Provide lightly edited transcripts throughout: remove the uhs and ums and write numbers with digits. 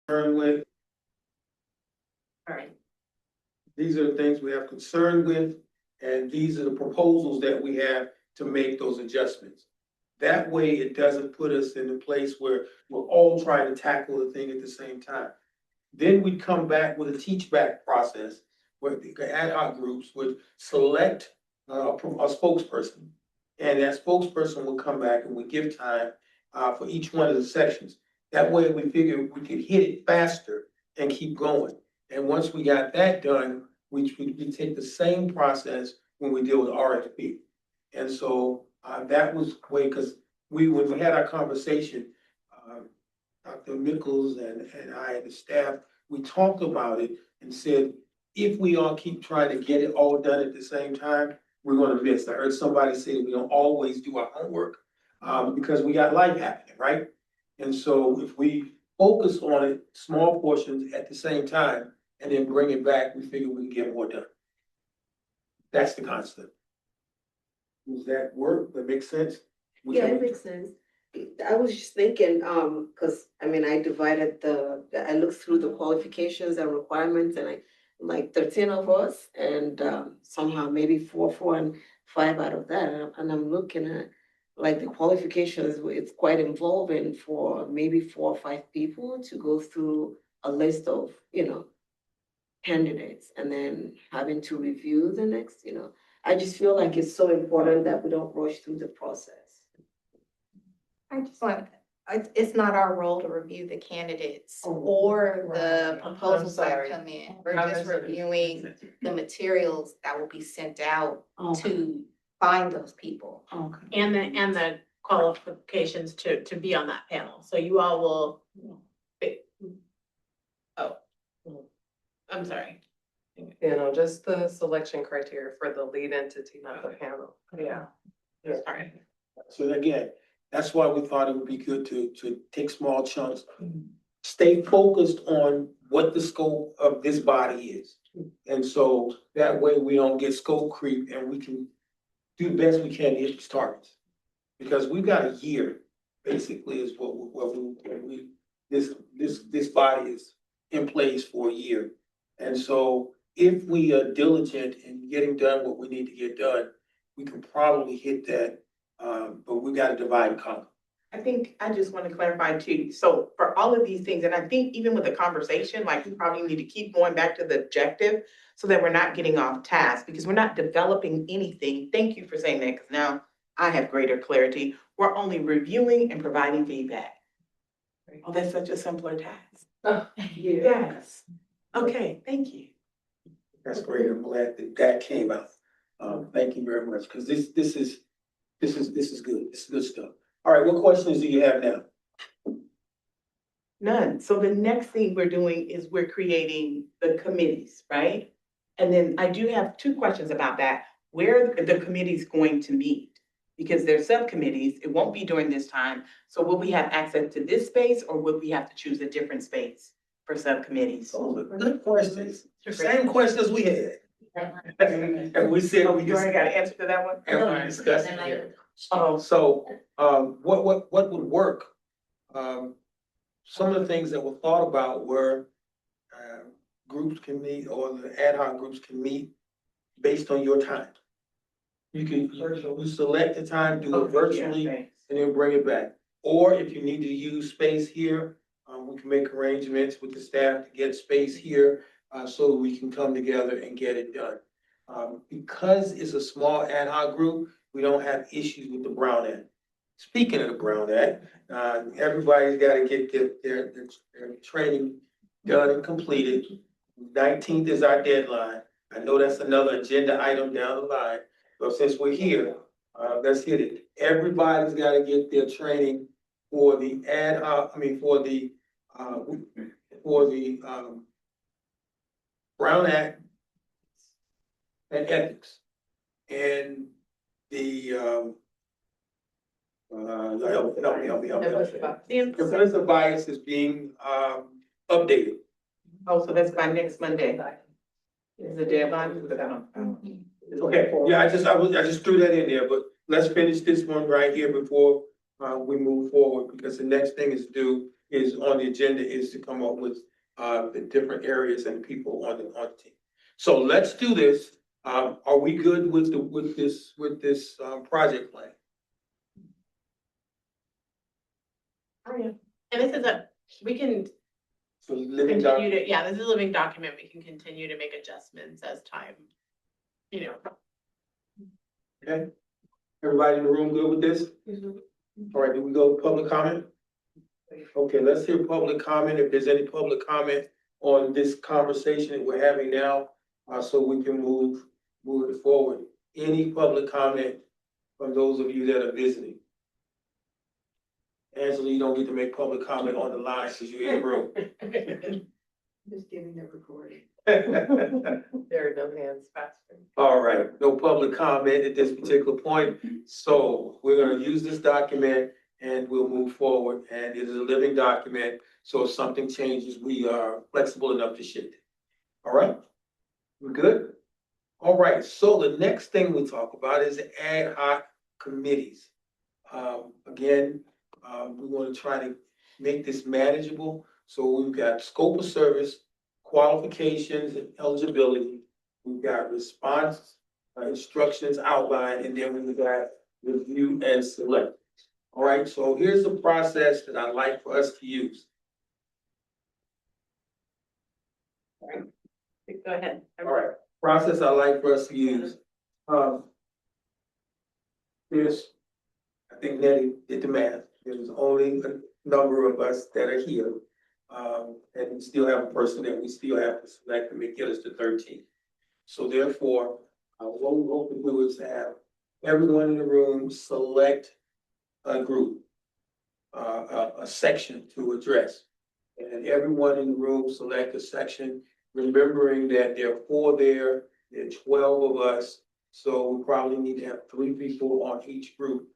concern with. All right. These are the things we have concern with, and these are the proposals that we have to make those adjustments. That way, it doesn't put us in a place where we're all trying to tackle the thing at the same time. Then we come back with a teach back process where the ad hoc groups would select a spokesperson. And that spokesperson will come back and we give time for each one of the sections. That way we figure we could hit it faster and keep going. And once we got that done, we take the same process when we deal with RFP. And so that was way, because when we had our conversation, Dr. Nichols and I and the staff, we talked about it and said, if we all keep trying to get it all done at the same time, we're gonna miss. I heard somebody say we don't always do our homework because we got life happening, right? And so if we focus on it, small portions at the same time, and then bring it back, we figure we can get more done. That's the concept. Does that work? That make sense? Yeah, it makes sense. I was just thinking, cause I mean, I looked through the qualifications and requirements and like 13 of us and somehow maybe 4 and 5 out of that. And I'm looking at like the qualifications, it's quite involving for maybe 4 or 5 people to go through a list of, candidates and then having to review the next, I just feel like it's so important that we don't rush through the process. I just want, it's not our role to review the candidates or the proposals that come in. We're just reviewing the materials that will be sent out to find those people. Okay. And the qualifications to be on that panel. So you all will. Oh, I'm sorry. Just the selection criteria for the lead entity, not the panel. Yeah. Sorry. So again, that's why we thought it would be good to take small chunks. Stay focused on what the scope of this body is. And so that way we don't get scope creep and we can do the best we can to hit these targets. Because we've got a year, basically, is this body is in place for a year. And so if we are diligent in getting done what we need to get done, we can probably hit that. But we got to divide and conquer. I think I just want to clarify too. So for all of these things, and I think even with the conversation, like we probably need to keep going back to the objective so that we're not getting off task because we're not developing anything. Thank you for saying that because now I have greater clarity. We're only reviewing and providing feedback. Oh, that's such a simpler task. Yes. Okay, thank you. That's great. I'm glad that came out. Thank you very much, because this is good. This is good stuff. All right, what questions do you have now? None. So the next thing we're doing is we're creating the committees, right? And then I do have 2 questions about that. Where are the committees going to meet? Because they're subcommittees, it won't be during this time. So will we have access to this space or will we have to choose a different space for subcommittees? Those are good questions. Same questions we had. And we said we You already just got an answer to that one? and we're discussing here. So what would work? Some of the things that were thought about were groups can meet or the ad hoc groups can meet based on your time. You select the time, do it virtually, and then bring it back. Or if you need to use space here, we can make arrangements with the staff to get space here so we can come together and get it done. Because it's a small ad hoc group, we don't have issues with the Brown Act. Speaking of the Brown Act, everybody's got to get their training done and completed. 19th is our deadline. I know that's another agenda item down the line, but since we're here, let's hit it. Everybody's got to get their training for the ad hoc, for the Brown Act and ethics. And the help me. The implicit bias is being updated. Oh, so that's by next Monday. Is the deadline? Okay, yeah, I just threw that in there, but let's finish this one right here before we move forward, because the next thing is due is on the agenda is to come up with, the different areas and people on the team. So let's do this. Are we good with this project plan? And this is we can So living continue doc, to, yeah, this is a living document. We can continue to make adjustments as time, okay? Everybody in the room good with this? All right, do we go to public comment? Okay, let's hear public comment, if there's any public comment on this conversation that we're having now, so we can move it forward. Any public comment from those of you that are visiting? Angela, you don't get to make public comment on the line because you're in the room. Just giving the recording. There are no hands faster. All right, no public comment at this particular point, so we're gonna use this document and we'll move forward, and it is a living document, so if something changes, we are flexible enough to shift it. All right? We're good? All right, so the next thing we talk about is ad hoc committees. Again, we wanna try to make this manageable, so we've got scope of service, qualifications and eligibility. We've got response, instructions outlined, and then we've got review and select. All right, so here's the process that I'd like for us to use. Go ahead. All right, process I'd like for us to use. There's, I think Nettie did the math, there's only a number of us that are here. And we still have a person that we still have to select to make us to 13. So therefore, what we hope to do is have everyone in the room select a group, a section to address. And everyone in the room select a section, remembering that there are 4 there are 12 of us. So we probably need to have 3 people on each group.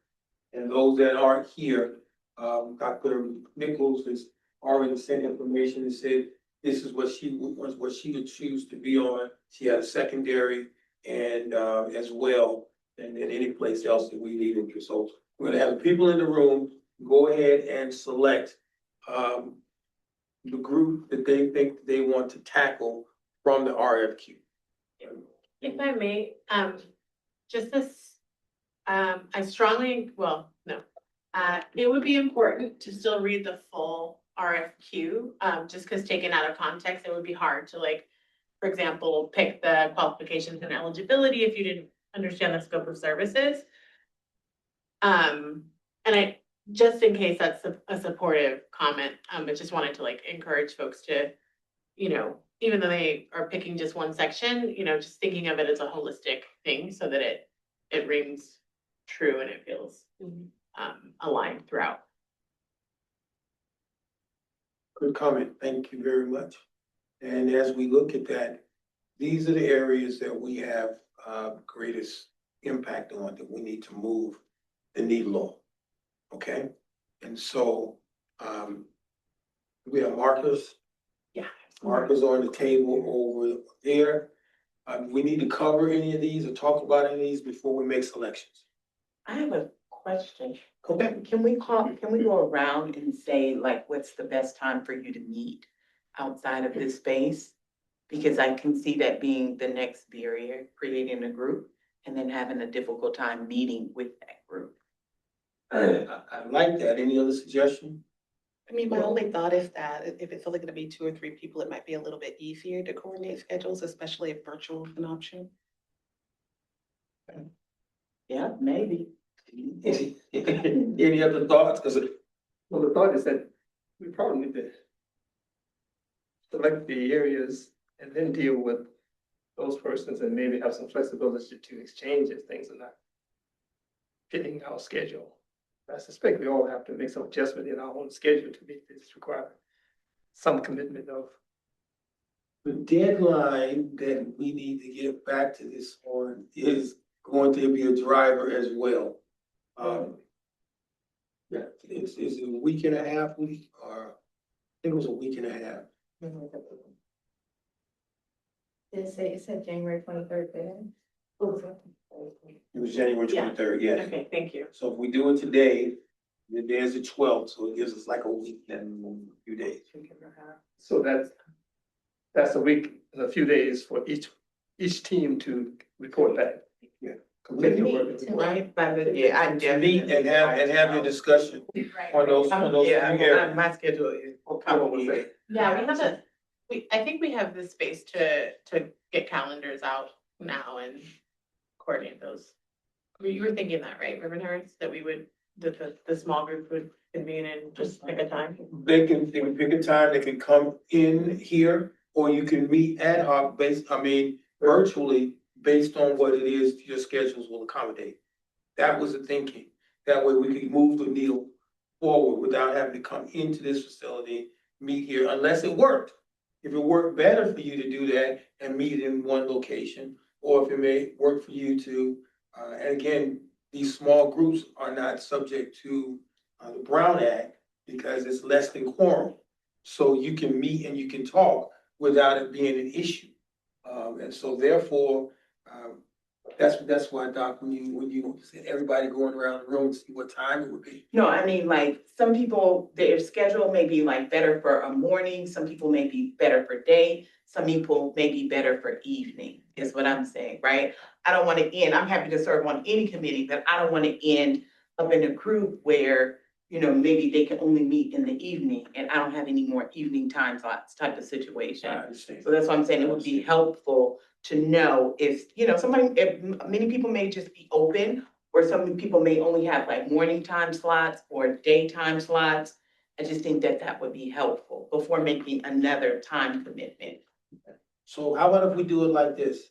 And those that aren't here, Dr. Nichols has already sent information and said, this is what she would choose to be on. She had a secondary and, as well, and then any place else that we need interest. So we're gonna have the people in the room go ahead and select, the group that they think they want to tackle from the RFQ. If I may, just this, I strongly, well, no. It would be important to still read the full RFQ, just because taken out of context, it would be hard to, like, for example, pick the qualifications and eligibility if you didn't understand the scope of services. And I, just in case that's a supportive comment, but just wanted to, like, encourage folks to, even though they are picking just one section, just thinking of it as a holistic thing so that it rings true and it feels aligned throughout. Good comment. Thank you very much. And as we look at that, these are the areas that we have greatest impact on, that we need to move the needle on. Okay? And so we have markers. Yeah. Markers on the table over there. We need to cover any of these or talk about any of these before we make selections. I have a question. Okay. Can we go around and say, like, what's the best time for you to meet outside of this space? Because I can see that being the next barrier, creating a group and then having a difficult time meeting with that group. I like that. Any other suggestion? I mean, my only thought is that if it's only gonna be 2 or 3 people, it might be a little bit easier to coordinate schedules, especially if virtual is an option. Yeah, maybe. Any other thoughts? Well, the thought is that we probably need to select the areas and then deal with those persons and maybe have some flexibility to exchange if things are not fitting our schedule. I suspect we all have to make some adjustment in our own schedule to meet this requirement. Some commitment of. The deadline that we need to get back to this on is going to be a driver as well. Yeah, is it a week and a half, or I think it was a week and a half. It said January 23rd, didn't It was January Yeah. 23rd, yes. Okay, thank you. So if we do it today, And there's the 12th, so it gives us like a week and a few days. So that's a week, a few days for each team to report back. Yeah. Complete your work. Right, by the, yeah, I Meet definitely. and have your discussion on those Yeah, three areas. my schedule is complicated. Yeah, we have I think we have the space to get calendars out now and coordinate those. You were thinking that, right, Reverend Harris, that we would, that the small group would convene and just pick a time? They can pick a time, they can come in here, or you can meet ad hoc virtually, based on what it is your schedules will accommodate. That was the thinking. That way we could move the needle forward without having to come into this facility, meet here, unless it worked. If it worked better for you to do that and meet in one location, or if it may work for you to, and again, these small groups are not subject to the Brown Act because it's less than quorum. So you can meet and you can talk without it being an issue. And so therefore, that's why, Doc, when you said everybody going around the room to see what time it would be. No, I mean, like, some people, their schedule may be like better for a morning, some people may be better for day, some people may be better for evening, is what I'm saying, right? I don't wanna end, I'm happy to serve on any committee, but I don't wanna end up in a group where, you know, maybe they can only meet in the evening and I don't have any more evening time slots type of situation. I understand. So that's why I'm saying it would be helpful to know if, you know, many people may just be open, or some people may only have like morning time slots or daytime slots. I just think that that would be helpful before making another time commitment. So how about if we do it like this?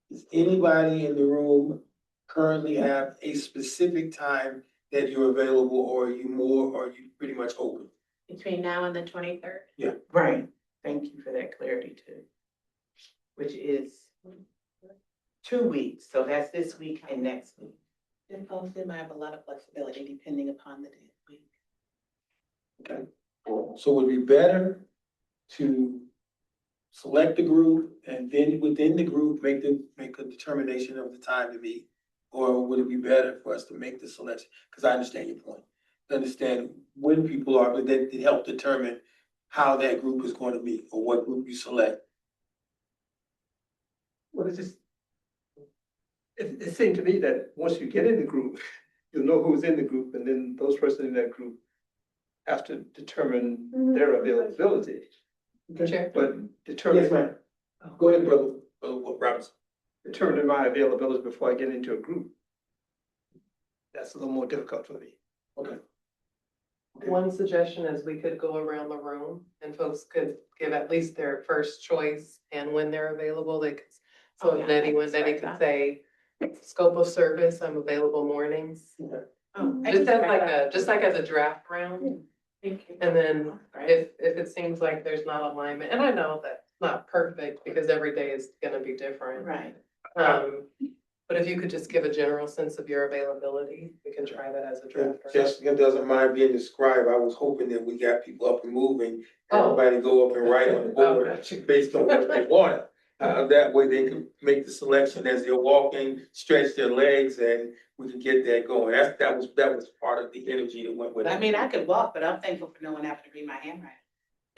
Does anybody in the room currently have a specific time that you're available, or are you pretty much open? Between now and the 23rd? Right, thank you for that clarity too. Which is 2 weeks, so that's this week and next week. And also might have a lot of flexibility depending upon the day of the week. Okay, so would it be better to select the group and then within the group, make a determination of the time to meet? Or would it be better for us to make the selection? Because I understand your point. Understand when people are, but then it help determine how that group is going to meet or what group you select. Well, it seemed to me that once you get in the group, you'll know who's in the group, and then those persons in that group have to determine their availability. Sure. But determine. Yes, ma'am. Go ahead, brother Robinson. Determine my availability before I get into a group. That's a little more difficult for me. Okay. One suggestion is we could go around the room and folks could give at least their first choice and when they're available, they could. So Oh, yeah, Nettie, I when Nettie expect could say, scope of service, I'm available mornings. Just like as a draft round. Thank you. And then if it seems like there's not alignment, and I know that's not perfect because every day is gonna be different. Right. But if you could just give a general sense of your availability, we can try that as a draft. round. Jessica doesn't mind being the scribe. I was hoping that we got people up and moving. Oh. Everybody go up and write on the board Okay. based on what they want. That way they can make the selection as they're walking, stretch their legs, and we can get that going. That was part of the energy that went with it. I mean, I could walk, but I'm thankful for no one having to read my handwriting.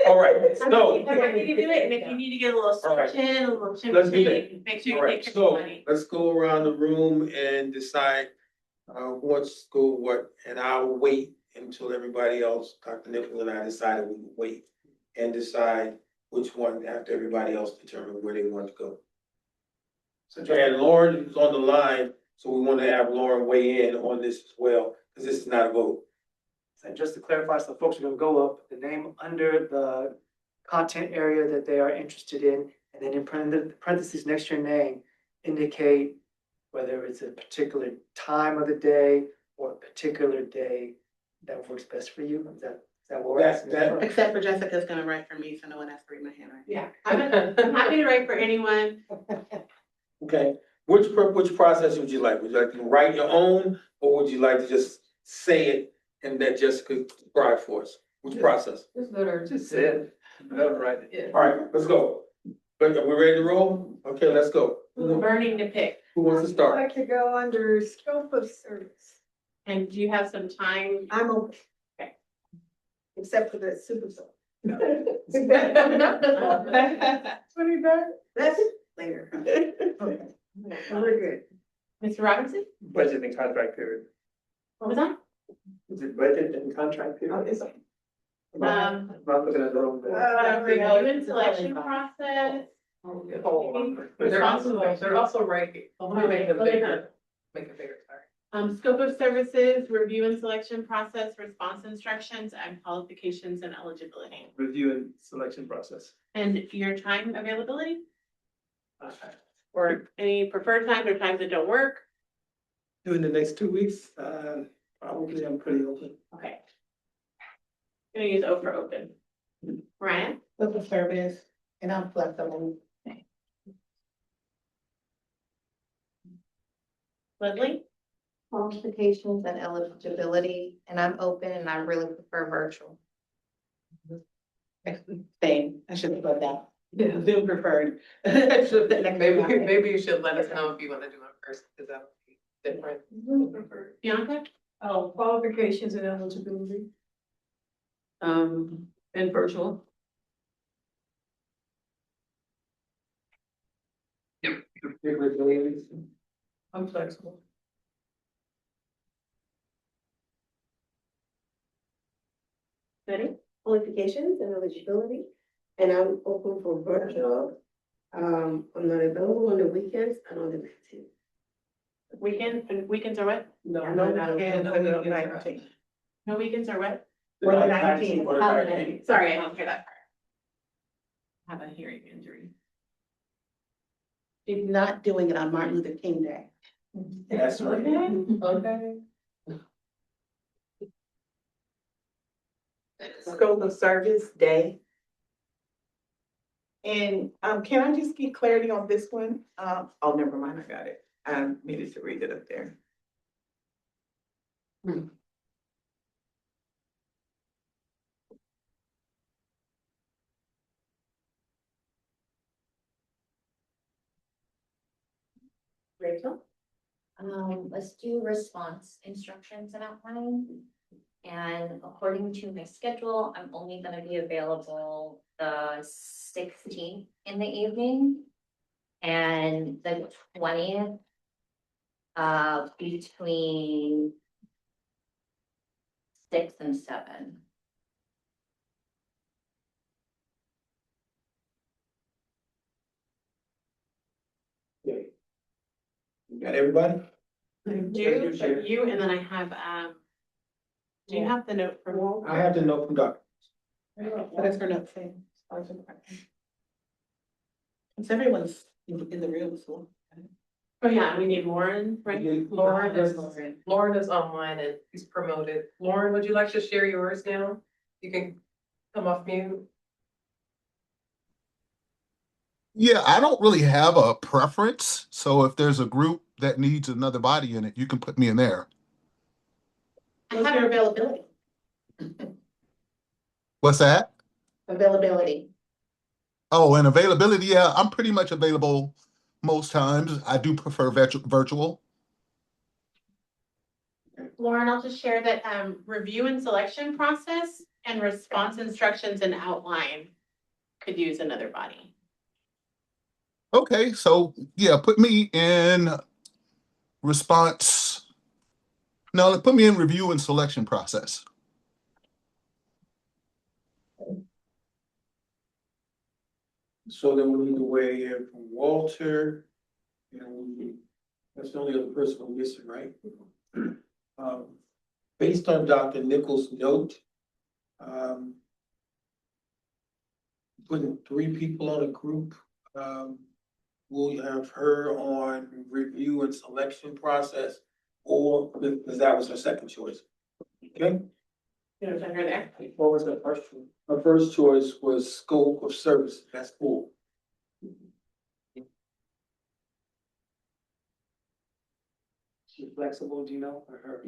All right, I'm so. happy to do it, and if you need to get a little All right. stretch in, a little chin Let's do between, make sure All you right, take your so money. let's go around the room and decide who wants to go what, and I'll wait until everybody else, Dr. Nichols and I decided we would wait and decide which one after everybody else determined where they want to go. So, and Lauren is on the line, so we want to have Lauren weigh in on this as well, because this is not a vote. And just to clarify, so folks are gonna go up, the name under the content area that they are interested in, and then in parentheses next to your name, indicate whether it's a particular time of the day or a particular day that works best for you. Is that what we're asking? That- Except for Jessica's gonna write for me, so no one has to read my handwriting. Yeah, I'm happy to write for anyone. Okay, which process would you like? Would you like to write your own, or would you like to just say it and let Jessica describe for us? Which process? Just voter. Just said, right. Yeah. All right, let's go. But are we ready to roll? Okay, let's go. Who's burning to pick? Who wants to start? I'd like to go under scope of service. And do you have some time? I'm open. Okay. Except for the super zone. That's later. Okay. We're good. Mr. Robinson, Budget and contract period. what was that? Is it budget and contract period? I'm not looking at the wrong. Review and selection process. They're also right here. Let me make it bigger. Make it bigger, sorry. Scope of services, review and selection process, response instructions, and qualifications and eligibility. Review and selection process. And your time availability, Uh, or any preferred times or times that don't work? During the next 2 weeks, probably I'm pretty open. Okay. Gonna use O for open. Ryan, Local service, and I'm flexible. Leslie, Qualifications and eligibility, and I'm open and I really prefer virtual. Same, I should have put that. Yeah, Zoom preferred. I should have put that. Maybe you should let us know if you wanna do it first, because that would be different. Bianca, Oh, qualifications and eligibility. And virtual. I'm flexible. Betty, Qualifications and eligibility, and I'm open for virtual. I'm not available on the weekends and on the 19th. weekends are what? No, no, No weekends are what? Or the 19th. Holiday. Sorry, I didn't hear that part. Have a hearing injury. She's not doing it on Martin Luther King Day. That's right. Okay. Scope of service day. And, can I just get clarity on this one? Oh, never mind, I got it. I needed to read it up there. Rachel, Let's do response instructions and outline. And according to my schedule, I'm only gonna be available the 16th in the evening. And the 20th. Between 6 and 7. You got everybody? you, and then I have, do you have the note from? I have the note from Dr. What is her note saying? Since everyone's in the room, so. Oh, yeah, we need Lauren, right? Lauren is online and he's promoted. Lauren, would you like to share yours now? You can come off mute. Yeah, I don't really have a preference. So if there's a group that needs another body in it, you can put me in there. I have availability. What's that? Availability. Oh, and availability. Yeah, I'm pretty much available most times. I do prefer virtual. Lauren, I'll just share that, review and selection process and response instructions and outline could use another body. Okay, so yeah, put me in response. No, put me in review and selection process. So then we need to weigh in from Walter. And that's the only other person we're missing, right? Based on Dr. Nichols' note, putting 3 people on a group, we'll have her on review and selection process, or, because that was her second choice. Okay? You know, under there. What was her first choice? Her first choice was scope of service, that's 4. She's flexible, do you know, or her?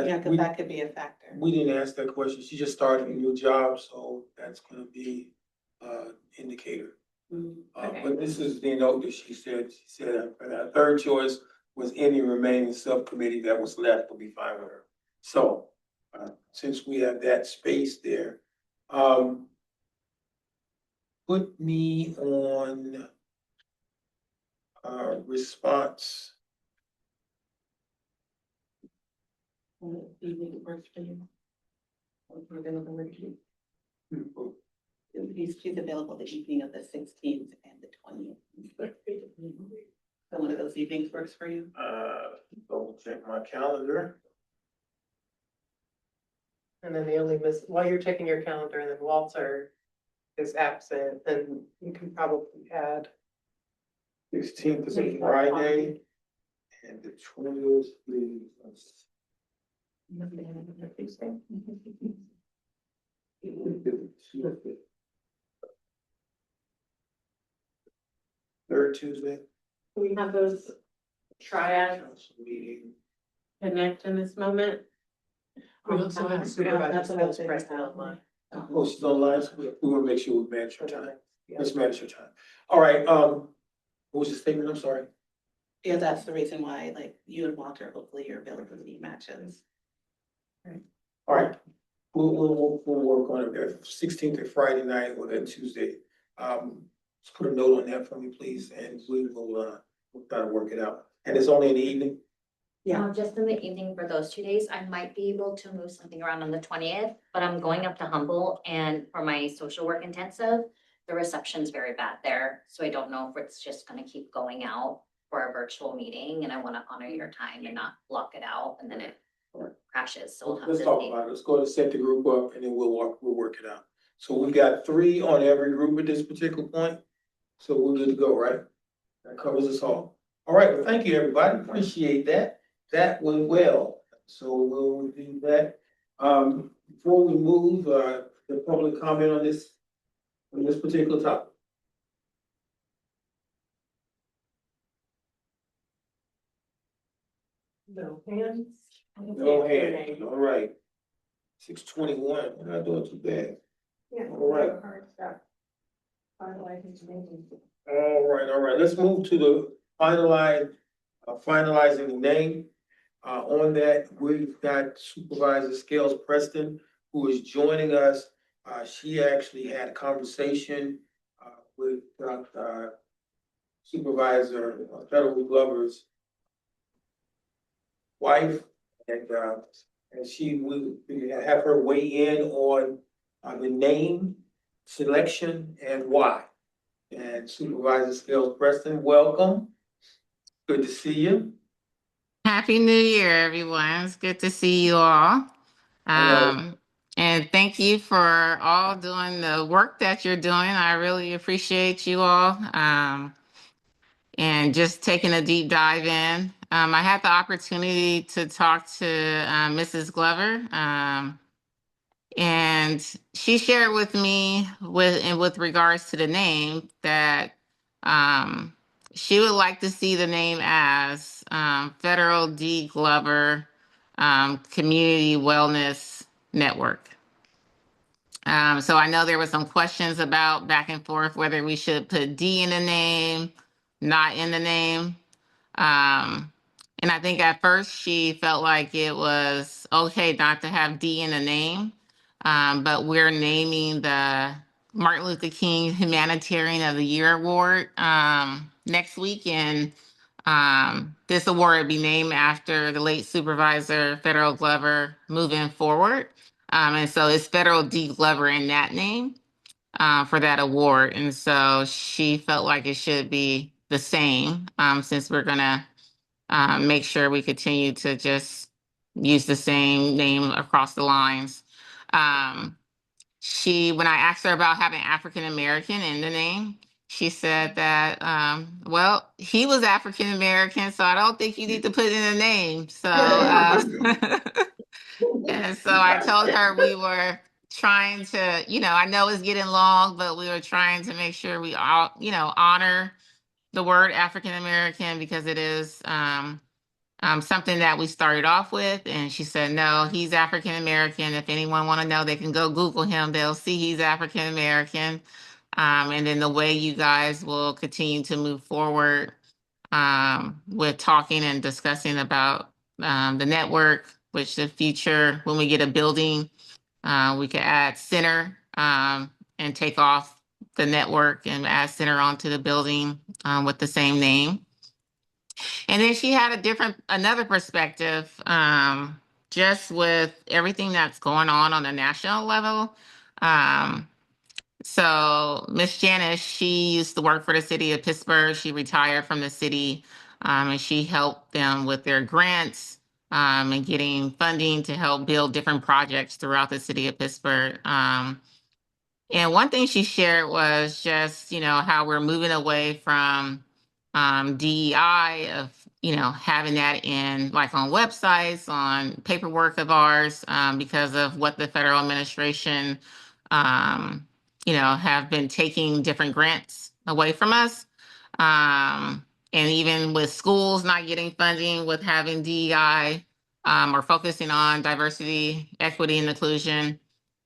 Yeah, cause that could be a factor. We didn't ask that question. She just started a new job, so that's gonna be indicator. Mm, But this is the note that she said her third choice was any remaining subcommittee that was left will be fine with her. So, since we have that space there, put me on response. Evening works for you. She's available the evening of the 16th and the 20th. So one of those evenings works for you? Double check my calendar. And then the only while you're checking your calendar, and then Walter is absent, then you can probably add. 16th is a Friday, and the 20th is. Third Tuesday. We have those triads Council meeting. connect in this moment. We also have supervisor skills present online. Oh, she's online, so we wanna make sure we manage her time. Let's manage her time. All right, what was the statement? I'm sorry. Yeah, that's the reason why, like, you and Walter, hopefully your availability matches. All right, we'll work on it, 16th is Friday night or then Tuesday. Just put a note on that for me, please, and we'll try to work it out. And it's only in the evening? Yeah. Just in the evening for those 2 days, I might be able to move something around on the 20th, but I'm going up to Humboldt and for my social work intensive, the reception's very bad there. So I don't know if it's just gonna keep going out for a virtual meeting and I wanna honor your time and not block it out and then it crashes. So we'll have Let's to talk see. about it. Let's go and set the group up and then we'll work it out. So we got 3 on every group at this particular point. So we're good to go, right? That covers us all. All right, well, thank you, everybody. Appreciate that. That went well. So we'll do that. Before we move, the public comment on this particular topic. No hands. No hand, all right. 6:21, we're not doing too bad. All right. All right, let's move to the finalizing the name. On that, we've got Supervisor Scales Preston, who is joining us. She actually had a conversation, with, Supervisor Federal Glover's wife, and she will have her weigh in on, the name selection and why. And Supervisor Scales Preston, welcome. Good to see you. Happy New Year, everyone. It's good to see you all. Hello. And thank you for all doing the work that you're doing. I really appreciate you all. And just taking a deep dive in. I had the opportunity to talk to Mrs. Glover. And she shared with me with regards to the name that she would like to see the name as Federal D. Glover Community Wellness Network. So I know there were some questions about back and forth whether we should put D in the name, not in the name. And I think at first she felt like it was okay not to have D in the name. But we're naming the Martin Luther King Humanitarian of the Year Award next week. And this award will be named after the late Supervisor Federal Glover moving forward. And so it's Federal D. Glover in that name for that award. And so she felt like it should be the same since we're going to make sure we continue to just use the same name across the lines. When I asked her about having African American in the name, she said that, well, he was African American, so I don't think you need to put it in the name. So, and so I told her we were trying to, I know it's getting long, but we were trying to make sure we all, honor the word African American because it is something that we started off with. And she said, no, he's African American. If anyone want to know, they can go Google him. They'll see he's African American. And then the way you guys will continue to move forward with talking and discussing about the network, which the future, when we get a building, we could add center and take off the network and add center onto the building with the same name. And then she had another perspective, just with everything that's going on the national level. So Miss Janice, she used to work for the city of Pittsburgh. She retired from the city, and she helped them with their grants and getting funding to help build different projects throughout the city of Pittsburgh. And one thing she shared was just, how we're moving away from DEI of, having that in like on websites, on paperwork of ours, because of what the federal administration, have been taking different grants away from us. And even with schools not getting funding with having DEI or focusing on diversity, equity, and inclusion,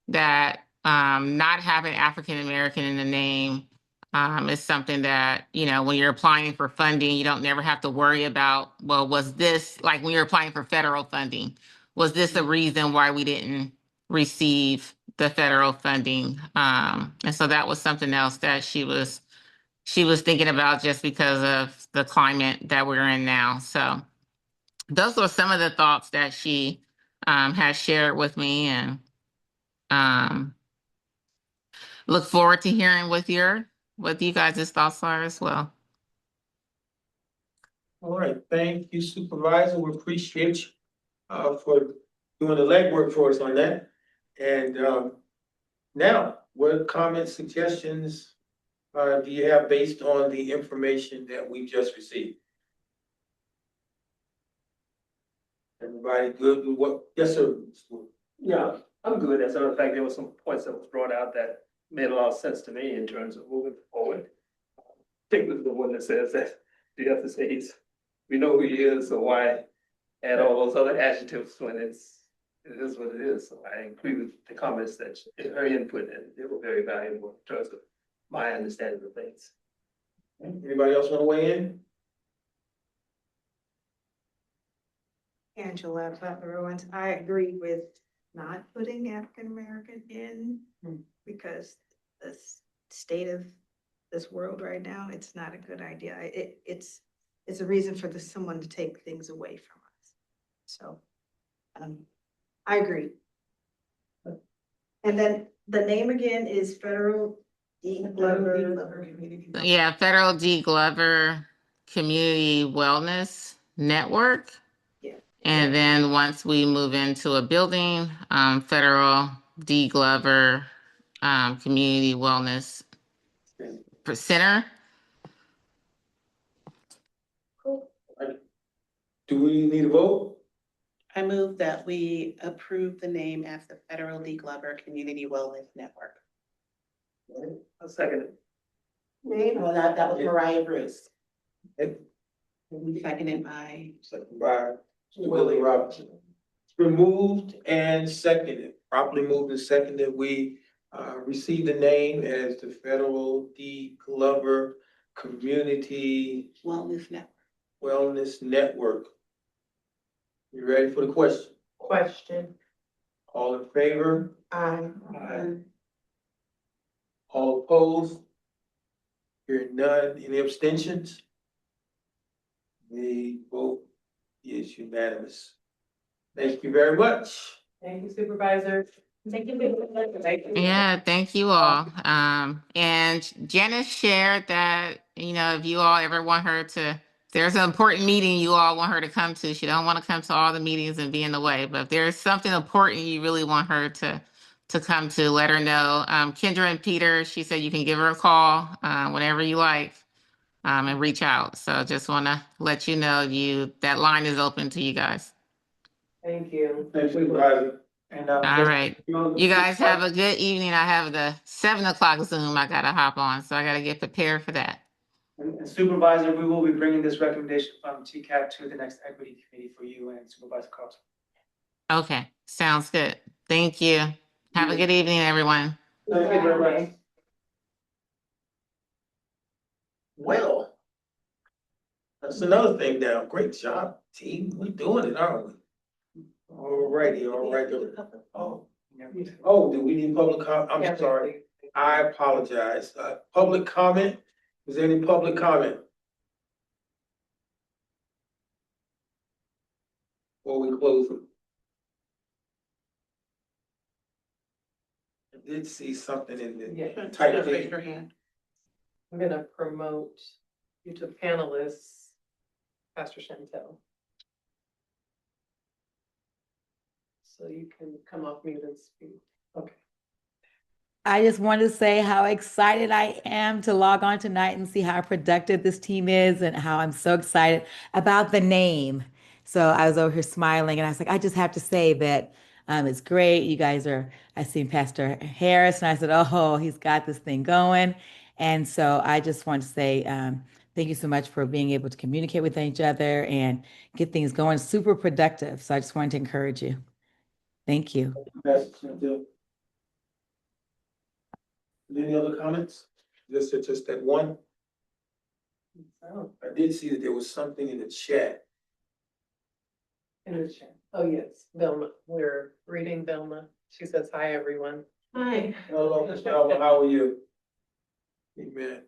that not having African American in the name is something that, when you're applying for funding, you don't never have to worry about, well, was this, like when you're applying for federal funding, was this a reason why we didn't receive the federal funding? And so that was something else that she was thinking about just because of the climate that we're in now. So those were some of the thoughts that she has shared with me, and look forward to hearing what you guys' thoughts are as well. All right, thank you, Supervisor. We appreciate you for doing the legwork for us on that. And now, what comments, suggestions do you have based on the information that we just received? Everybody good with what? Yes, sir. Yeah, I'm good. As a matter of fact, there were some points that was brought out that made a lot of sense to me in terms of moving forward. Particularly the one that says that the FSAs, we know who he is, so why add all those other adjectives when it is what it is. So I agree with the comments that her input, and they were very valuable in terms of my understanding of things. Anybody else want to weigh in? Angela Ruins, I agree with not putting African American in because the state of this world right now, it's not a good idea. It's a reason for someone to take things away from us. So I agree. And then the name again is Federal D. Glover Community. Yeah, Federal D. Glover Community Wellness Network. Yeah. And then once we move into a building, Federal D. Glover Community Wellness Center. Cool. Do we need a vote? I move that we approve the name as the Federal D. Glover Community Wellness Network. I'll second it. Well, that was Mariah Bruce. Okay. Seconded by. Second by Willie Robinson. It's been moved and seconded, properly moved and seconded. We received the name as the Federal D. Glover Community Wellness Network. You ready for the question? Question. All in favor? Aye. All opposed? Hearing none. Any abstentions? The vote is unanimous. Thank you very much. Thank you, Supervisor. Thank you. Yeah, thank you all. And Janice shared that, if you all ever want her to, if there's an important meeting you all want her to come to, she don't want to come to all the meetings and be in the way, but if there's something important you really want her to come to, let her know. Kendra and Peter, she said you can give her a call whenever you like and reach out. So just want to let you know that line is open to you guys. Thank you. Thank you, Supervisor. And All right. You guys have a good evening. I have the 7:00 Zoom I gotta hop on, so I gotta get prepared for that. And Supervisor, we will be bringing this recommendation from TCAB to the next equity committee for you and Supervisor Carlson. Okay, sounds good. Thank you. Have a good evening, everyone. Thank you very much. Well, That's another thing now. Great job, team. We're doing it, aren't we? All righty, all right. Oh, do we need public I'm sorry. I apologize. Public comment? Is there any public comment? Before we close them. I did see something in the Yeah. type Just raise thing. your hand. I'm gonna promote you to panelists, Pastor Chantel. So you can come off mute and speak. Okay. I just wanted to say how excited I am to log on tonight and see how productive this team is and how I'm so excited about the name. So I was over here smiling and I was like, I just have to say that it's great. You guys are, I seen Pastor Harris and I said, oh, he's got this thing going. And so I just want to say thank you so much for being able to communicate with each other and get things going. Super productive. So I just wanted to encourage you. Thank you. Any other comments? Just that one? So, I did see that there was something in the chat. in the chat. Oh, yes, Velma, we're reading Velma. She says, hi, everyone. Hi. Hello, Ms. Alva, how are you? Amen.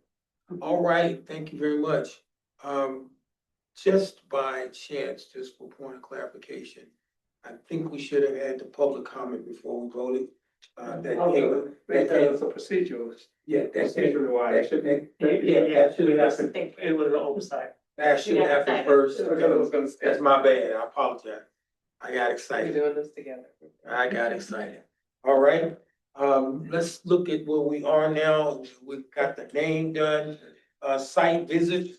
All right, thank you very much. Just by chance, just for point of clarification, I think we should have had the public comment before we voted. It's a procedural. Yeah, that's it. Procedural wise. That should have happened. It was an oversight. That should have happened first. Because I was gonna say. That's my bad. I apologize. I got We're excited. doing this together. I got excited. All right, let's look at where we are now. We've got the name done, site visit.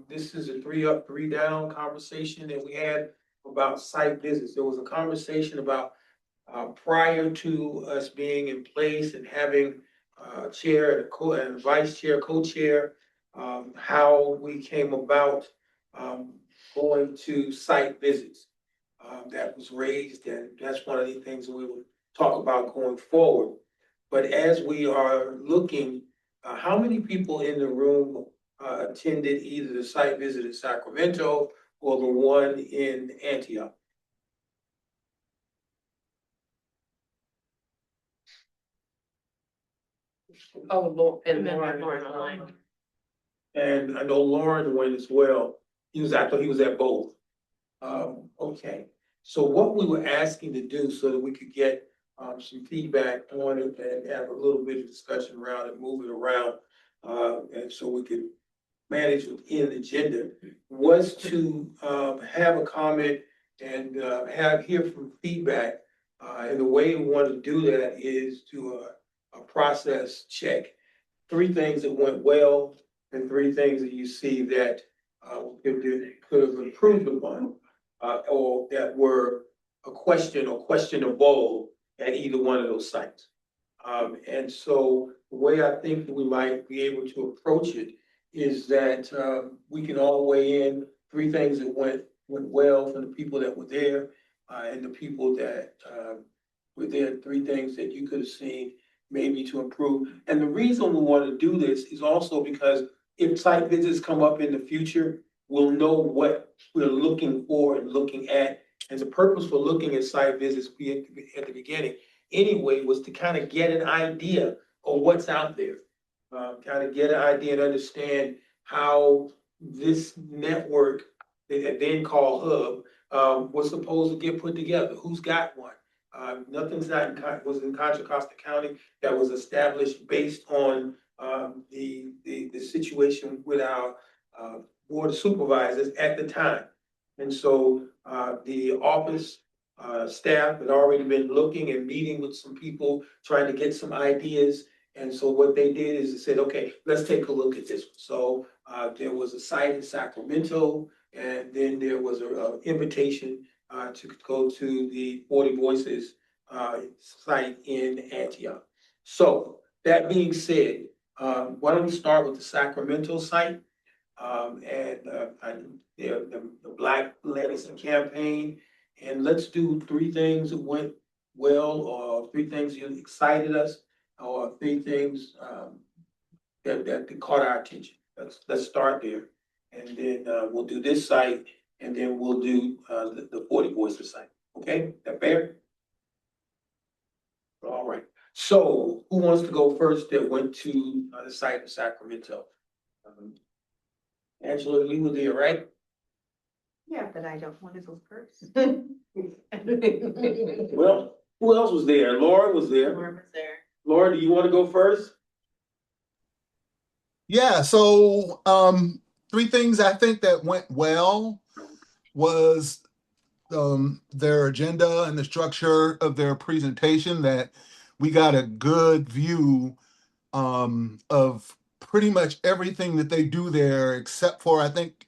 This is a 3 up, 3 down conversation that we had about site visits. There was a conversation about prior to us being in place and having chair and vice chair, co-chair, how we came about going to site visits. That was raised, and that's one of the things we will talk about going forward. But as we are looking, how many people in the room attended either the site visit in Sacramento or the one in Antioch? Oh, Lord, And and then Lauren. Lauren online. And I know Lauren went as well. I thought he was at both. Okay, so what we were asking to do so that we could get some feedback on it and have a little bit of discussion around it, move it around, and so we could manage within the agenda, was to have a comment and hear from feedback. And the way we want to do that is to a process check. 3 things that went well and 3 things that you see that could have improved upon, or that were a question or questionable at either one of those sites. And so the way I think we might be able to approach it is that we can all weigh in 3 things that went well for the people that were there, and the people that were there, 3 things that you could have seen maybe to improve. And the reason we want to do this is also because if site visits come up in the future, we'll know what we're looking for and looking at. And the purpose for looking at site visits at the beginning anyway was to kind of get an idea of what's out there. Kind of get an idea and understand how this network, that then called Hub, was supposed to get put together. Who's got one? Nothing's was in Contra, Costa County that was established based on the situation with our board of supervisors at the time. And so the office staff had already been looking and meeting with some people, trying to get some ideas. And so what they did is they said, okay, let's take a look at this. So there was a site in Sacramento, and then there was an invitation to go to the 40 Voices site in Antioch. So that being said, why don't we start with the Sacramento site? The Black Legacy Campaign, and let's do 3 things that went well, or 3 things that excited us, or 3 things that caught our attention. Let's start there. And then, we'll do this site, and then we'll do, the 40 Voices site, okay? That fair? All right, so who wants to go first that went to, the site in Sacramento? Angela, you were there, right? Yeah, but I don't want to go first. Well, who else was there? Laura was there. Lauren was there. Laura, do you want to go first? Yeah, so three things I think that went well was their agenda and the structure of their presentation, that we got a good view of pretty much everything that they do there, except for, I think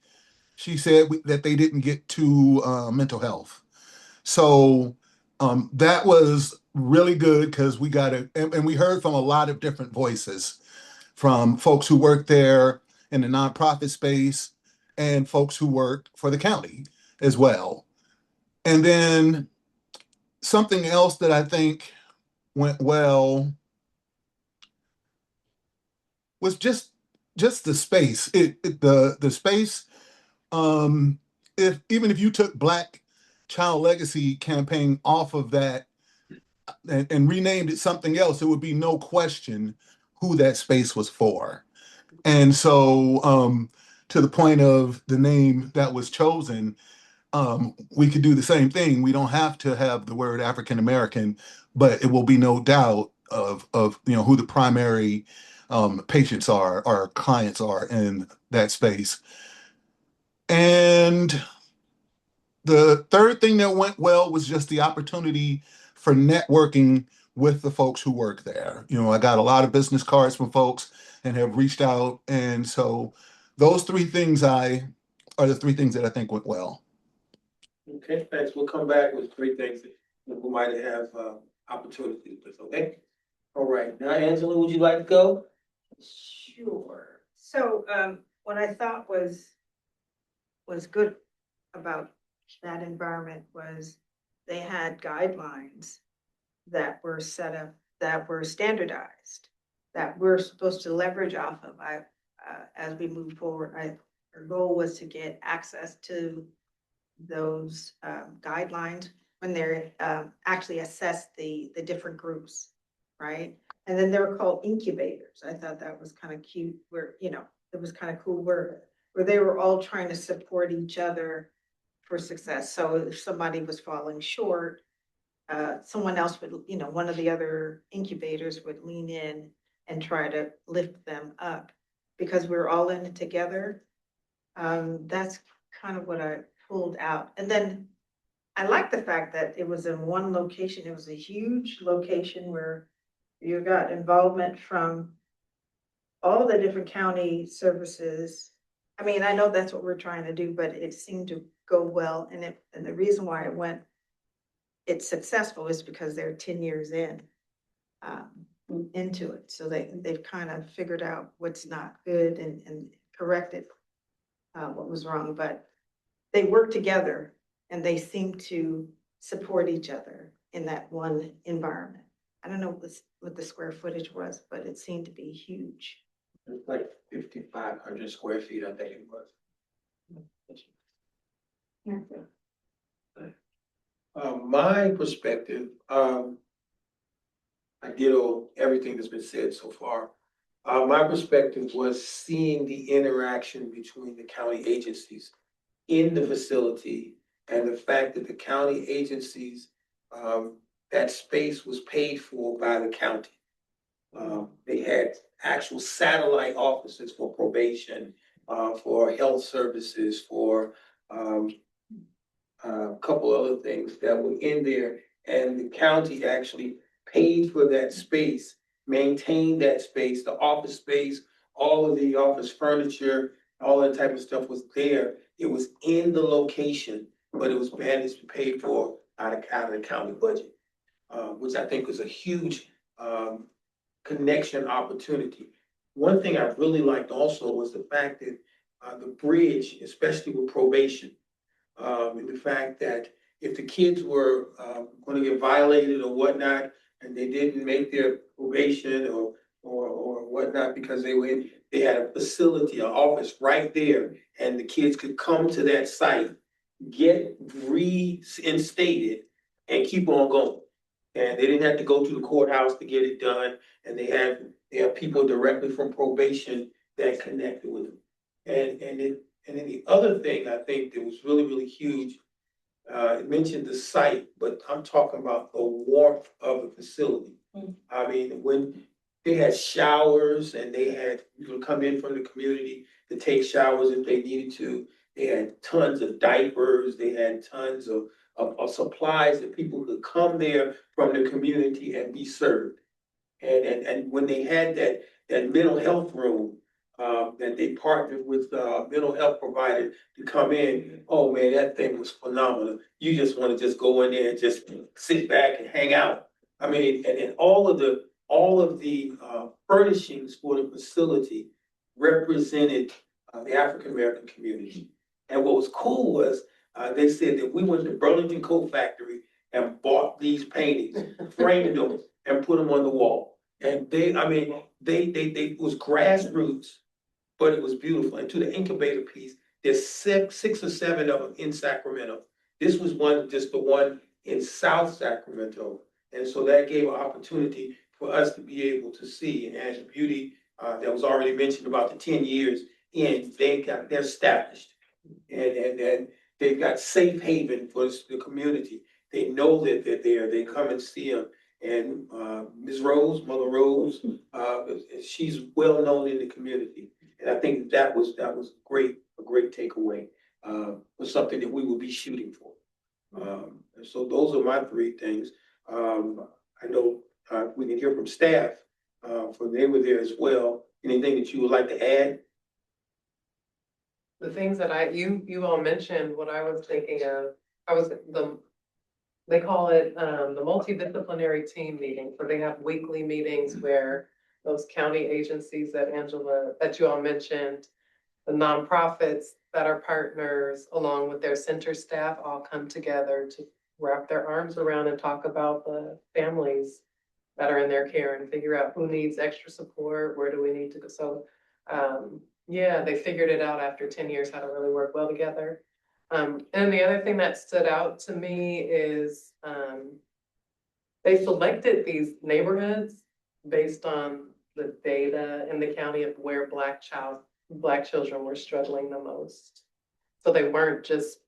she said that they didn't get to mental health. So that was really good because we got it, and we heard from a lot of different voices, from folks who work there in the nonprofit space and folks who work for the county as well. And then something else that I think went well was just the space. The space. If even if you took Black Child Legacy Campaign off of that and renamed it something else, it would be no question who that space was for. And so, to the point of the name that was chosen, we could do the same thing. We don't have to have the word African American, but it will be no doubt of who the primary patients are or clients are in that space. And the third thing that went well was just the opportunity for networking with the folks who work there. I got a lot of business cards from folks and have reached out. And so those three things are the three things that I think went well. Okay, thanks. We'll come back with three things that we might have, opportunities with, okay? All right, now Angela, would you like to go? Sure. So, what I thought was good about that environment was they had guidelines that were set up, that were standardized, that we're supposed to leverage off of. As we move forward, our goal was to get access to those guidelines when they're actually assess the different groups, right? And then they were called incubators. I thought that was kind of cute, where, it was kind of cool where they were all trying to support each other for success. So if somebody was falling short, someone else would, one of the other incubators would lean in and try to lift them up because we're all in it together. That's kind of what I pulled out. And then I like the fact that it was in one location. It was a huge location where you got involvement from all the different county services. I mean, I know that's what we're trying to do, but it seemed to go well. And the reason why it's successful is because they're 10 years into it. So they've kind of figured out what's not good and corrected what was wrong, but they work together and they seem to support each other in that one environment. I don't know what the square footage was, but it seemed to be huge. It's like 5,500 square feet, I think it was. My perspective, I ditto everything that's been said so far. My perspective was seeing the interaction between the county agencies in the facility and the fact that the county agencies, that space was paid for by the county. They had actual satellite offices for probation, for health services, for a couple other things that were in there. And the county actually paid for that space, maintained that space, the office space, all of the office furniture, all that type of stuff was there. It was in the location, but it was managed and paid for out of the county budget, which I think was a huge connection opportunity. One thing I really liked also was the fact that the bridge, especially with probation, and the fact that if the kids were going to get violated or whatnot, and they didn't make their probation or whatnot, because they had a facility, an office right there, and the kids could come to that site, get reinstated, and keep on going. And they didn't have to go to the courthouse to get it done, and they have people directly from probation that connected with them. And then the other thing I think that was really, really huge, it mentioned the site, but I'm talking about the warmth of the facility. I mean, when they had showers and they had people come in from the community to take showers if they needed to. They had tons of diapers, they had tons of supplies that people could come there from the community and be served. And when they had that mental health room, that they partnered with, mental health provider to come in, oh man, that thing was phenomenal. You just wanna just go in there and just sit back and hang out. I mean, and all of the furnishings for the facility represented, the African American community. And what was cool was, they said that we went to Burlington Coat Factory and bought these paintings, framed them, and put them on the wall. And they it was grassroots, but it was beautiful. And to the incubator piece, there's six or seven of them in Sacramento. This was just the one in South Sacramento. And so that gave an opportunity for us to be able to see. And as Beauty, that was already mentioned about the 10 years in, they're established. And they've got safe haven for the community. They know that they're there. They come and see them. And Ms. Rose, Mother Rose, she's well known in the community. And I think that was great, a great takeaway, was something that we will be shooting for. And so those are my three things. I know we can hear from staff, for they were there as well. Anything that you would like to add? The things that you all mentioned, what I was thinking of, they call it, the multidisciplinary team meeting, where they have weekly meetings where those county agencies that you all mentioned, the nonprofits that are partners, along with their center staff, all come together to wrap their arms around and talk about the families that are in their care and figure out who needs extra support, where do we need to go. So, yeah, they figured it out after 10 years how to really work well together. And the other thing that stood out to me is, they selected these neighborhoods based on the data in the county of where Black children were struggling the most. So they weren't just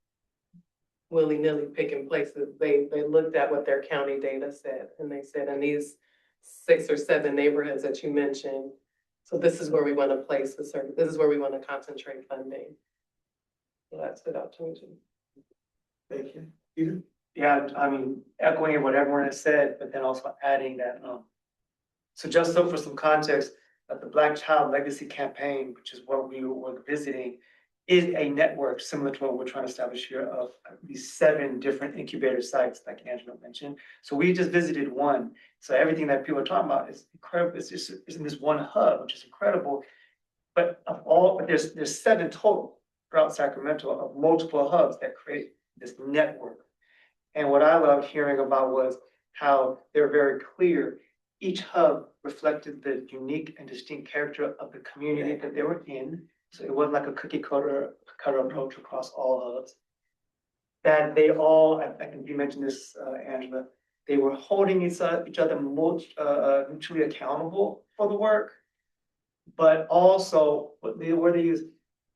willy-nilly picking places. They looked at what their county data said, and they said, in these 6 or 7 neighborhoods that you mentioned, so this is where we want to place the service. This is where we want to concentrate funding. So that stood out to me too. Thank you. Peter? Yeah, I mean, echoing what everyone has said, but then also adding that, so just so for some context, the Black Child Legacy Campaign, which is what we were visiting, is a network similar to what we're trying to establish here of these 7 different incubator sites, like Angela mentioned. So we just visited one. So everything that people are talking about is incredible. It's just in this one hub, which is incredible. But there's 7 total throughout Sacramento of multiple hubs that create this network. And what I loved hearing about was how they're very clear. Each hub reflected the unique and distinct character of the community that they were in. So it wasn't like a cookie cutter approach across all hubs. That they all, I think you mentioned this, Angela, they were holding each other mutually accountable for the work. But also, where they used,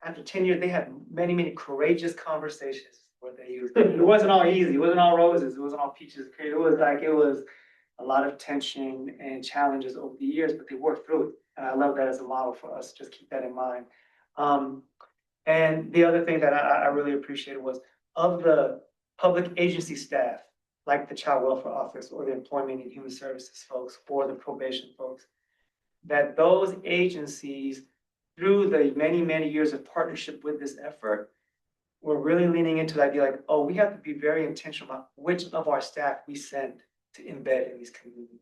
after 10 years, they had many, many courageous conversations where they used. It wasn't all easy, it wasn't all roses, it wasn't all peaches. It was a lot of tension and challenges over the years, but they worked through it. And I love that as a model for us, just keep that in mind. And the other thing that I really appreciated was, of the public agency staff, like the Child Welfare Office or the Employment and Human Services folks or the probation folks, that those agencies, through the many, many years of partnership with this effort, were really leaning into the idea like, oh, we have to be very intentional about which of our staff we send to embed in these communities.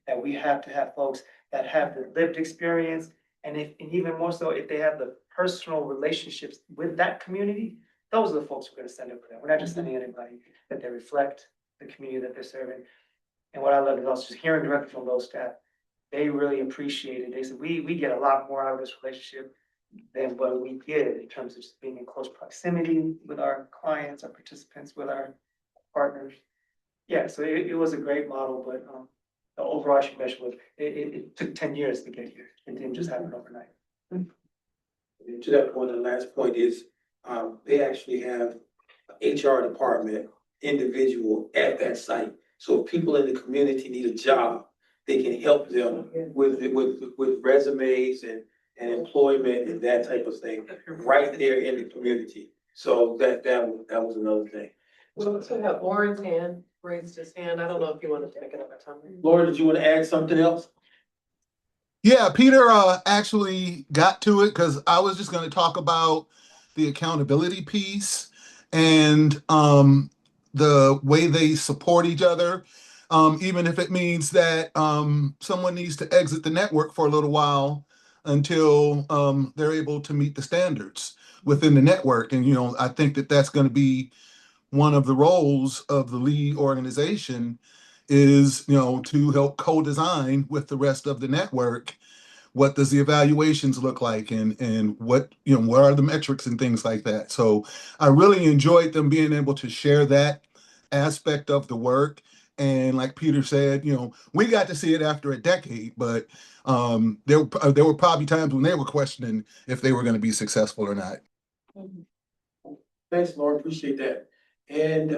That we have to have folks that have the lived experience, and even more so, if they have the personal relationships with that community, those are the folks we're going to send over there. We're not just sending anybody, that they reflect the community that they're serving. And what I love is also just hearing directly from those staff, they really appreciated it. They said, we get a lot more out of this relationship than what we get in terms of just being in close proximity with our clients, our participants, with our partners. Yeah, so it was a great model, but the overarching measure was, it took 10 years to get here. It didn't just happen overnight. And to that point, the last point is, they actually have a HR department individual at that site. So if people in the community need a job, they can help them with resumes and employment and that type of thing, right there in the community. So that was another thing. We also have Lauren's hand raised his hand. I don't know if you want to take another time. Laura, did you want to add something else? Yeah, Peter actually got to it because I was just going to talk about the accountability piece and the way they support each other, even if it means that someone needs to exit the network for a little while until they're able to meet the standards within the network. And, I think that that's going to be one of the roles of the lead organization is, to help co-design with the rest of the network. What does the evaluations look like and what are the metrics and things like that. So I really enjoyed them being able to share that aspect of the work. And like Peter said, we got to see it after a decade, but there were probably times when they were questioning if they were going to be successful or not. Thanks, Laura, appreciate that. And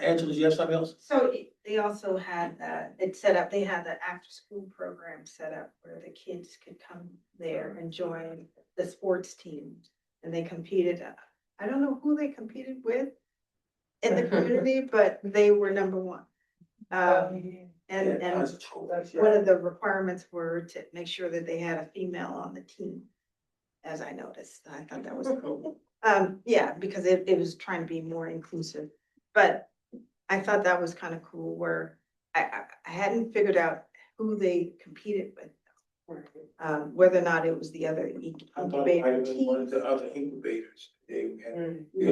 Angela, do you have something else? So they also had it set up, they had the after-school program set up where the kids could come there and join the sports team. And they competed, I don't know who they competed with in the community, but they were number one. And one of the requirements were to make sure that they had a female on the team, as I noticed. I thought that was cool. Yeah, because it was trying to be more inclusive, but I thought that was kind of cool where I hadn't figured out who they competed with. Whether or not it was the other I thought it might have been one of the other incubators. They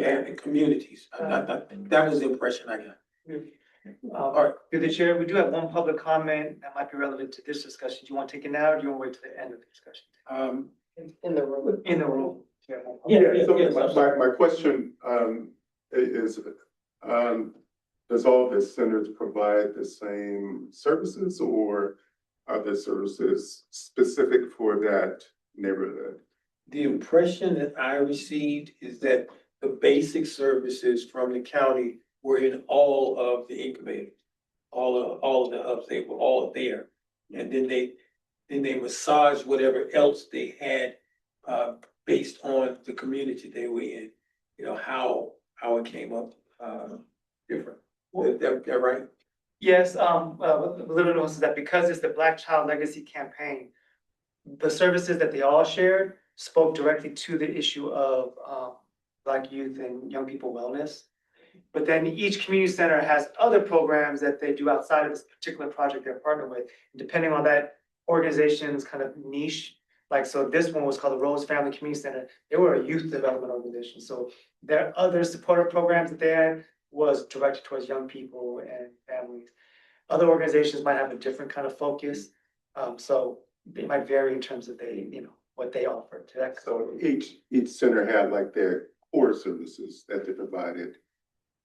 had the communities. That was the impression I got. All right, through the chair, we do have one public comment that might be relevant to this discussion. Do you want to take it now or do you want to wait to the end of the discussion? In the room. In the room. So my question is, does all the centers provide the same services or are the services specific for that neighborhood? The impression that I received is that the basic services from the county were in all of the incubators, all of the hubs. They were all there, and then they massaged whatever else they had based on the community they were in. How it came up different. Is that right? Yes, what little known is that because it's the Black Child Legacy Campaign, the services that they all shared spoke directly to the issue of Black youth and young people wellness. But then each community center has other programs that they do outside of this particular project they're partnered with. And depending on that organization's kind of niche, so this one was called the Rose Family Community Center. They were a youth development organization. So their other supportive programs that they had was directed towards young people and families. Other organizations might have a different kind of focus. So they might vary in terms of what they offer to that. So each center had like their core services that they provided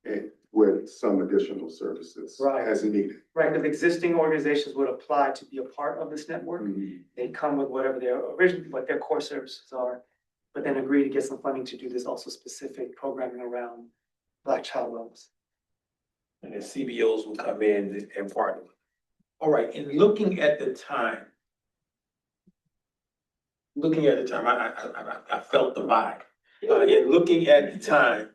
and with some additional services as needed. Right, if existing organizations would apply to be a part of this network, they come with whatever what their core services are, but then agree to get some funding to do this also specific programming around Black child wellness. And the CBOs will come in and partner. All right, and looking at the time, I felt the vibe. And looking at the time,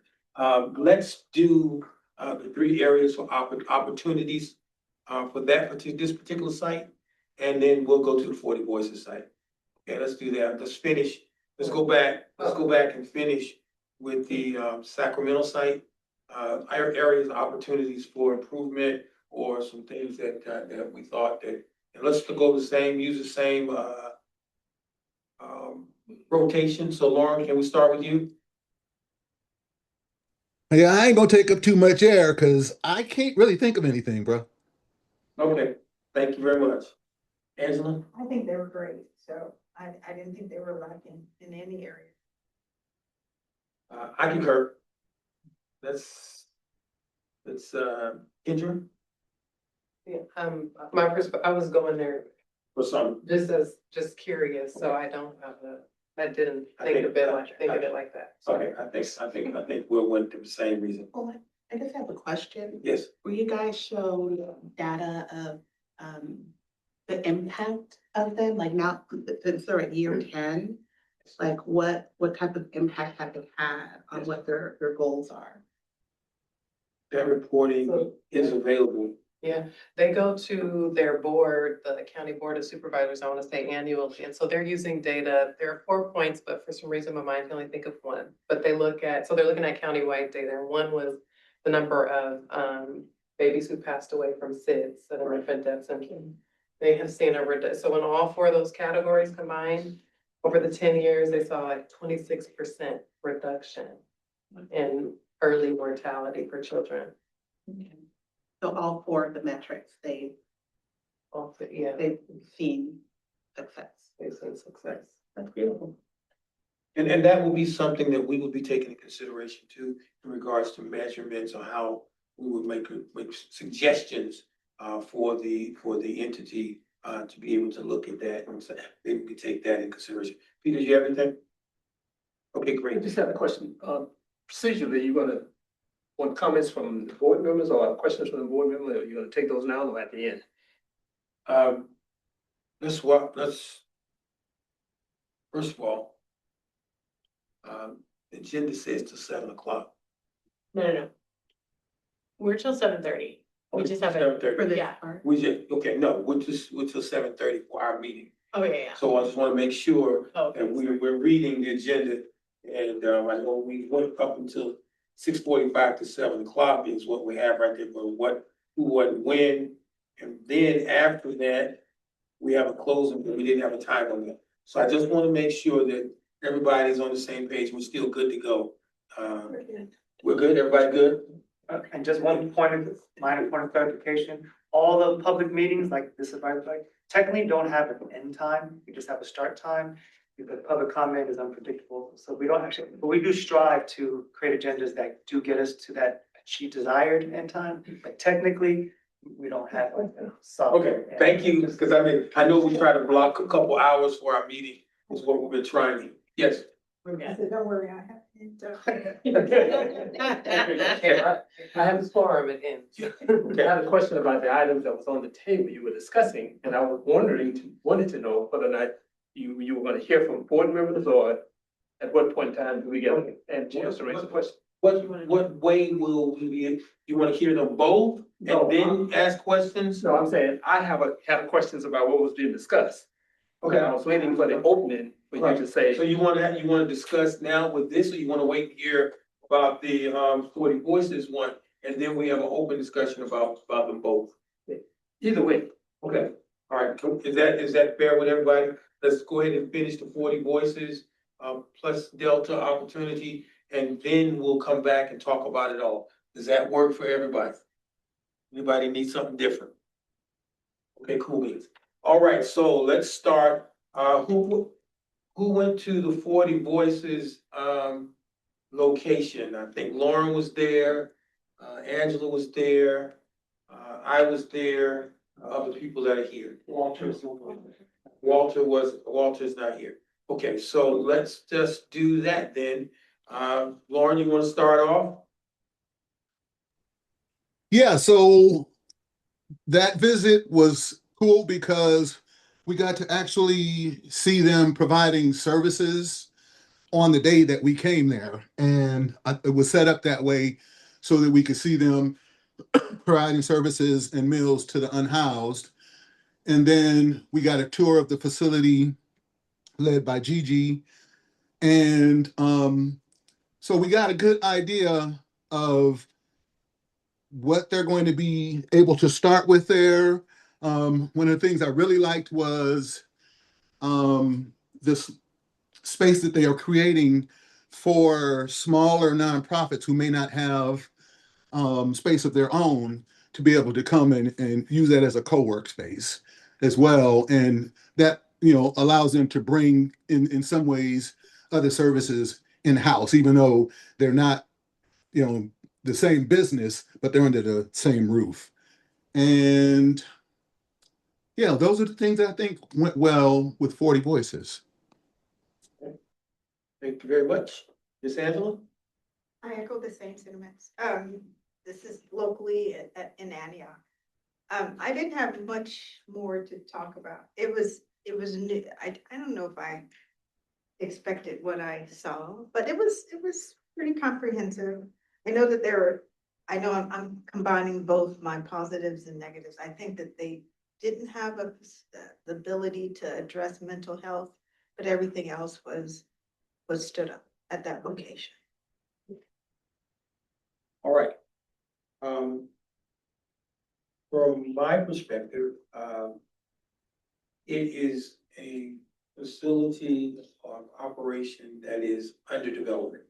let's do the 3 areas for opportunities for this particular site, and then we'll go to the 40 Voices site. Okay, let's do that. Let's finish. Let's go back and finish with the Sacramento site. Areas, opportunities for improvement, or some things that we thought that, and let's go use the same rotation. So Lauren, can we start with you? Yeah, I ain't gonna take up too much air because I can't really think of anything, bro. Okay, thank you very much. Angela? I think they were great, so I didn't think they were lacking in any area. I concur. That's Kendra? Yeah, I was going there For some, just curious, so I don't have I didn't I think think- of it like that. okay, I think we'll went to the same reason. Oh, I just have a question. Yes, Where you guys showed data of, the impact of them, like now, since they're at year 10, like what type of impact have they had on what their goals are? that reporting is available. Yeah, they go to their board, the county board of supervisors, I want to say annually, and so they're using data. There are 4 points, but for some reason my mind can only think of one. But they're looking at countywide data, and one was the number of babies who passed away from SIDS, sudden infant death syndrome. They have seen so in all 4 of those categories combined, over the 10 years, they saw like 26% reduction in early mortality for children. So all 4 of the metrics, Yeah, they've seen success. they've seen success. That's beautiful. And that will be something that we will be taking into consideration too, in regards to measurements on how we would make suggestions for the entity to be able to look at that and maybe we take that in consideration. Peter, do you have anything? Okay, I great. just have a question. Procedurally, you gonna want comments from the board members or questions from the board members, or you gonna take those now or at the end? Let's first of all, the agenda says to 7:00. No. We're till 7:30. We just have it. 7:30. For this Yeah. part. We just, okay, no, we're till 7:30 for our meeting. Oh, yeah. So I just want to make sure Oh, that we're reading the agenda. And I know we went up until 6:45 to 7:00 is what we have right there, but who, what, when. And then after that, we have a closing, but we didn't have a time on that. So I just want to make sure that everybody's on the same page. We're still good to go. We're good, everybody good? And just one minor point of clarification, all the public meetings like this, technically don't have an end time, we just have a start time. Because public comment is unpredictable, so we don't actually, but we do strive to create agendas that do get us to that achieved desired end time, but technically, we don't have like a solid. Okay, thank you, because I know we try to block a couple hours for our meeting, is what we've been trying. Yes. We're I good. said, don't worry, I have. I have a forum at end. I had a question about the items that was on the table you were discussing, and I was wanted to know whether or not you were gonna hear from board members, or at what point in time do we get a chance to raise a question? What way will we be, you want to hear them both No, and then ask questions? So I'm saying, I have questions about what was being discussed. Okay, I was waiting for the opening for you to say. So you want to discuss now with this, or you want to wait and hear about the 40 Voices one, and then we have an open discussion about them both? Either way. Okay, all right, is that fair with everybody? Let's go ahead and finish the 40 Voices plus Delta opportunity, and then we'll come back and talk about it all. Does that work for everybody? Anybody need something different? Okay, cool beans. All right, so let's start. Who went to the 40 Voices location? I think Lauren was there, Angela was there, I was there, other people that are here. Walter's not here. Okay, so let's just do that then. Lauren, you want to start off? Yeah, so that visit was cool because we got to actually see them providing services on the day that we came there. And it was set up that way so that we could see them providing services and meals to the unhoused. And then we got a tour of the facility led by Gigi. And so we got a good idea of what they're going to be able to start with there. One of the things I really liked was this space that they are creating for smaller nonprofits who may not have space of their own to be able to come and use that as a co-work space. as well. And that, allows them to bring in some ways other services in-house, even though they're not, the same business, but they're under the same roof. And yeah, those are the things that I think went well with 40 Voices. Thank you very much. Ms. Angela? I echo the same sentiments. This is locally in Antioch. I didn't have much more to talk about. It was new. I don't know if I expected what I saw, but it was pretty comprehensive. I know that I'm combining both my positives and negatives. I think that they didn't have the ability to address mental health, but everything else was stood up at that location. All right. From my perspective, it is a facility of operation that is under development.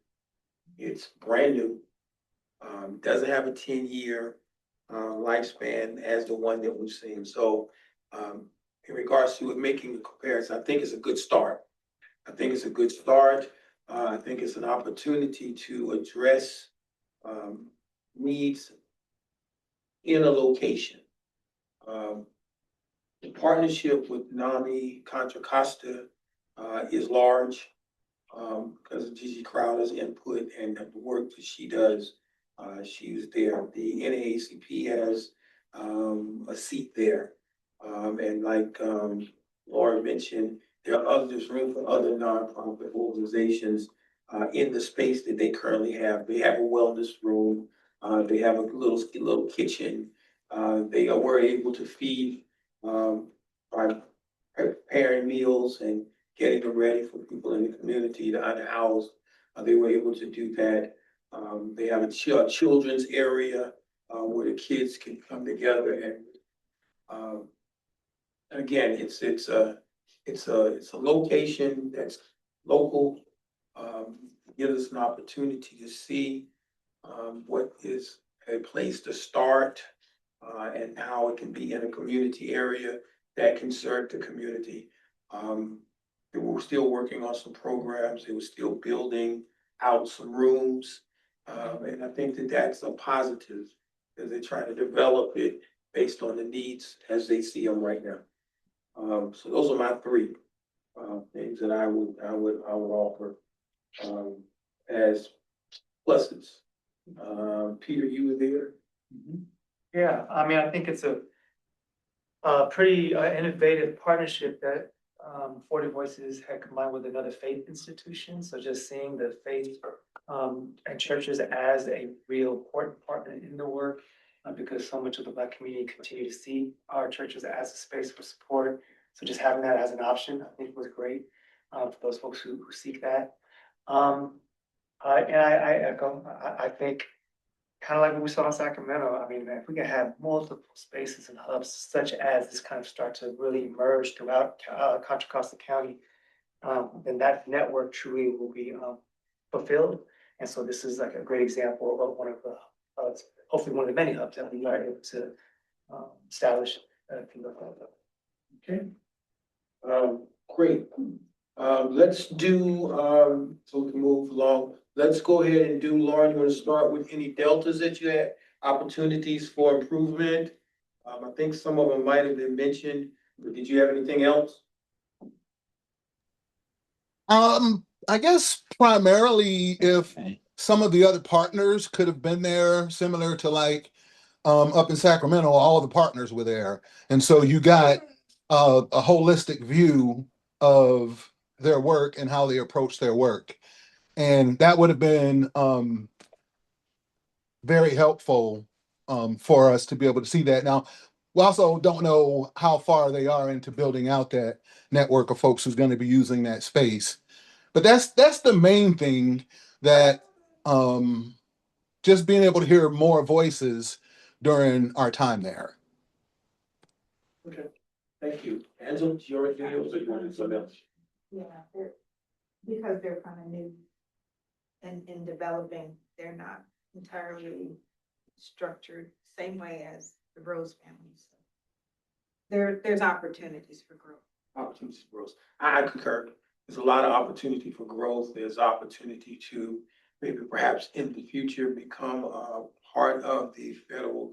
It's brand new. Doesn't have a 10-year lifespan as the one that we've seen. So in regards to it making a comparison, I think it's a good start. I think it's a good start. I think it's an opportunity to address needs in a location. The partnership with NAMI Contra Costa is large because of Gigi Crowder's input and the work that she does. She was there. The NAACP has a seat there. And like Laura mentioned, there's room for other nonprofit organizations in the space that they currently have. They have a wellness room. They have a little kitchen. They were able to feed by preparing meals and getting them ready for people in the community, the unhoused. They were able to do that. They have a children's area where the kids can come together and again, it's a location that's local. Gives us an opportunity to see what is a place to start and how it can be in a community area that can serve the community. They were still working on some programs. They were still building out some rooms. And I think that that's a positive because they're trying to develop it based on the needs as they see them right now. So those are my three things that I would offer as pluses. Peter, you were there. Yeah, I mean, I think it's a pretty innovative partnership that 40 Voices had combined with another faith institution. So just seeing the faith and churches as a real important partner in the work, because so much of the Black community continue to see our churches as a space for support. So just having that as an option, I think was great for those folks who seek that. And I echo, I think kind of like what we saw in Sacramento. I mean, if we can have multiple spaces and hubs such as this kind of start to really emerge throughout Contra Costa County, then that network truly will be fulfilled. And so this is like a great example of one of the, hopefully one of the many hubs that we are able to establish. Okay. Great. Let's do, so we can move along. Let's go ahead and do, Lauren, you want to start with any deltas that you had, opportunities for improvement? I think some of them might have been mentioned, but did you have anything else? I guess primarily if some of the other partners could have been there, similar to like up in Sacramento, all the partners were there. And so you got a holistic view of their work and how they approach their work. And that would have been very helpful for us to be able to see that. Now, we also don't know how far they are into building out that network of folks who's going to be using that space. But that's the main thing, that just being able to hear more voices during our time there. Okay, thank you. Angela, do you already do yours or you want to do something else? Yeah, because they're kind of new and in developing, they're not entirely structured same way as the Rose families. there's opportunities for growth. Opportunities for growth. I concur. There's a lot of opportunity for growth. There's opportunity to maybe perhaps in the future become a part of the federal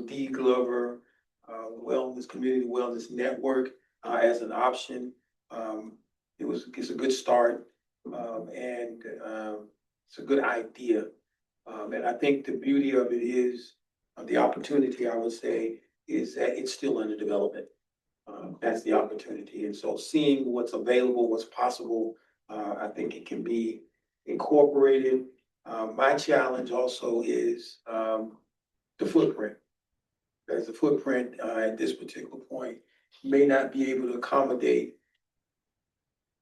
D Glover wellness, community wellness network as an option. It's a good start and it's a good idea. And I think the beauty of it is the opportunity, I would say, is that it's still under development. That's the opportunity. And so seeing what's available, what's possible, I think it can be incorporated. My challenge also is the footprint. As the footprint at this particular point may not be able to accommodate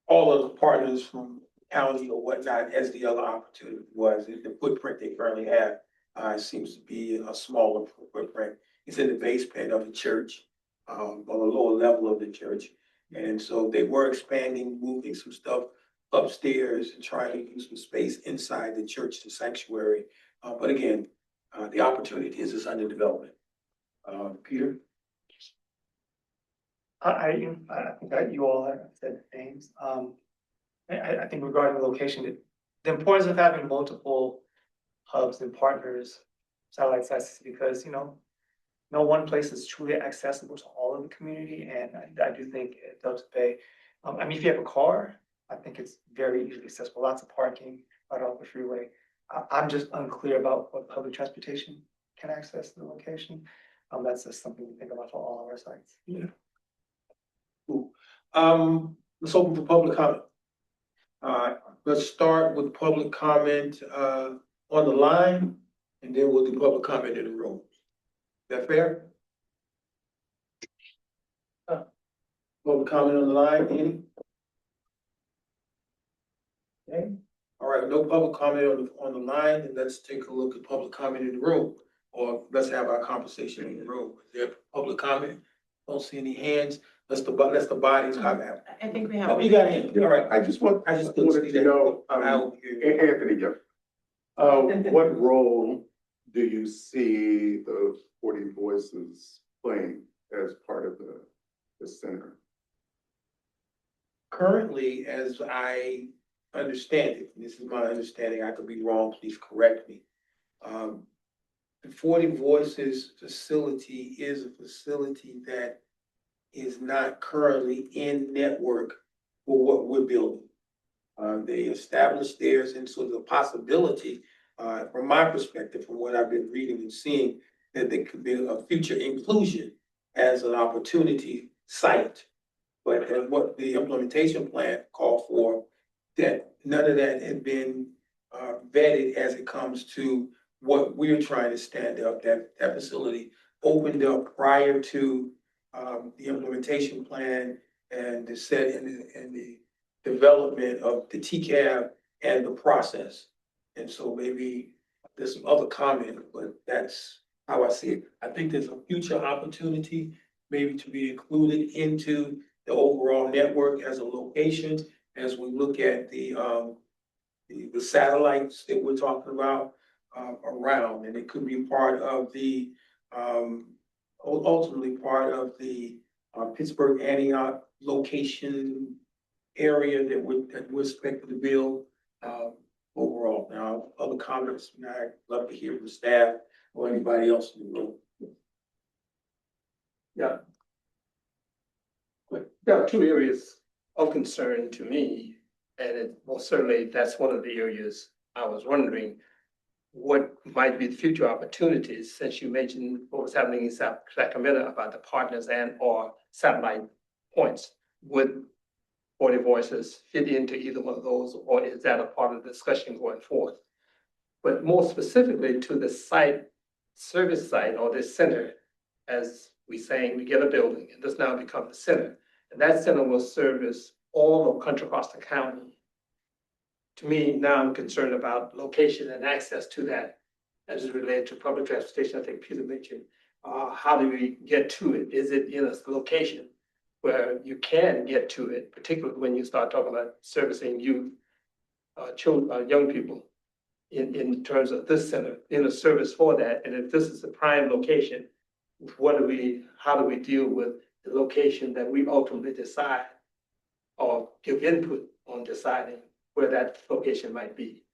all of the partners from county or whatnot as the other opportunity was. The footprint they currently have seems to be a smaller footprint. It's in the basement of the church, on the lower level of the church. And so they were expanding, moving some stuff upstairs and trying to use some space inside the church, the sanctuary. But again, the opportunity is under development. Peter? I think that you all have said names. I think regarding the location, the importance of having multiple hubs and partners, satellite sites, because, no one place is truly accessible to all of the community, and I do think it does pay. If you have a car, I think it's very easily accessible, lots of parking right off the freeway. I'm just unclear about what public transportation can access the location. That's just something to think about for all of our sites. Yeah. Cool. Let's open for public comment. Let's start with public comment on the line, and then we'll do public comment in the room. Is that fair? Public comment on the line, any? Okay. All right, no public comment on the line, and let's take a look at public comment in the room, or let's have our conversation in the room. Is there public comment? Don't see any hands. Let's the bodies comment. I think we have. Oh, you got a hand. All right. I just couldn't wanted see to that. know, I'll hear you. Anthony, what role do you see the 40 Voices playing as part of the center? Currently, as I understand it, and this is my understanding, I could be wrong, please correct me. The 40 Voices facility is a facility that is not currently in network for what we're building. They established theirs, and so the possibility, from my perspective, from what I've been reading and seeing, that there could be a future inclusion as an opportunity site. But what the implementation plan called for, that none of that had been vetted as it comes to what we're trying to stand up. That facility opened up prior to the implementation plan and the set and the development of the TCAB and the process. And so maybe there's some other comment, but that's how I see it. I think there's a future opportunity maybe to be included into the overall network as a location, as we look at the satellites that we're talking about around, and it could be part of the ultimately part of the Pittsburgh Antioch location area that we're expected to build overall. Now, other comments, I'd love to hear from staff or anybody else in the room. Yeah. But there are two areas of concern to me, and certainly that's one of the areas I was wondering what might be the future opportunities, since you mentioned what was happening in South Sacramento about the partners and or satellite points. Would 40 Voices fit into either one of those, or is that a part of the discussion going forth? But more specifically to the service site or this center, as we saying, we get a building, and this now becomes the center. And that center will service all of Contra Costa County. To me, now I'm concerned about location and access to that as it related to public transportation. I think Peter mentioned, how do we get to it? Is it in a location where you can get to it, particularly when you start talking about servicing youth, children, young people in terms of this center, in a service for that? And if this is a prime location, how do we deal with the location that we ultimately decide or give input on deciding where that location might be?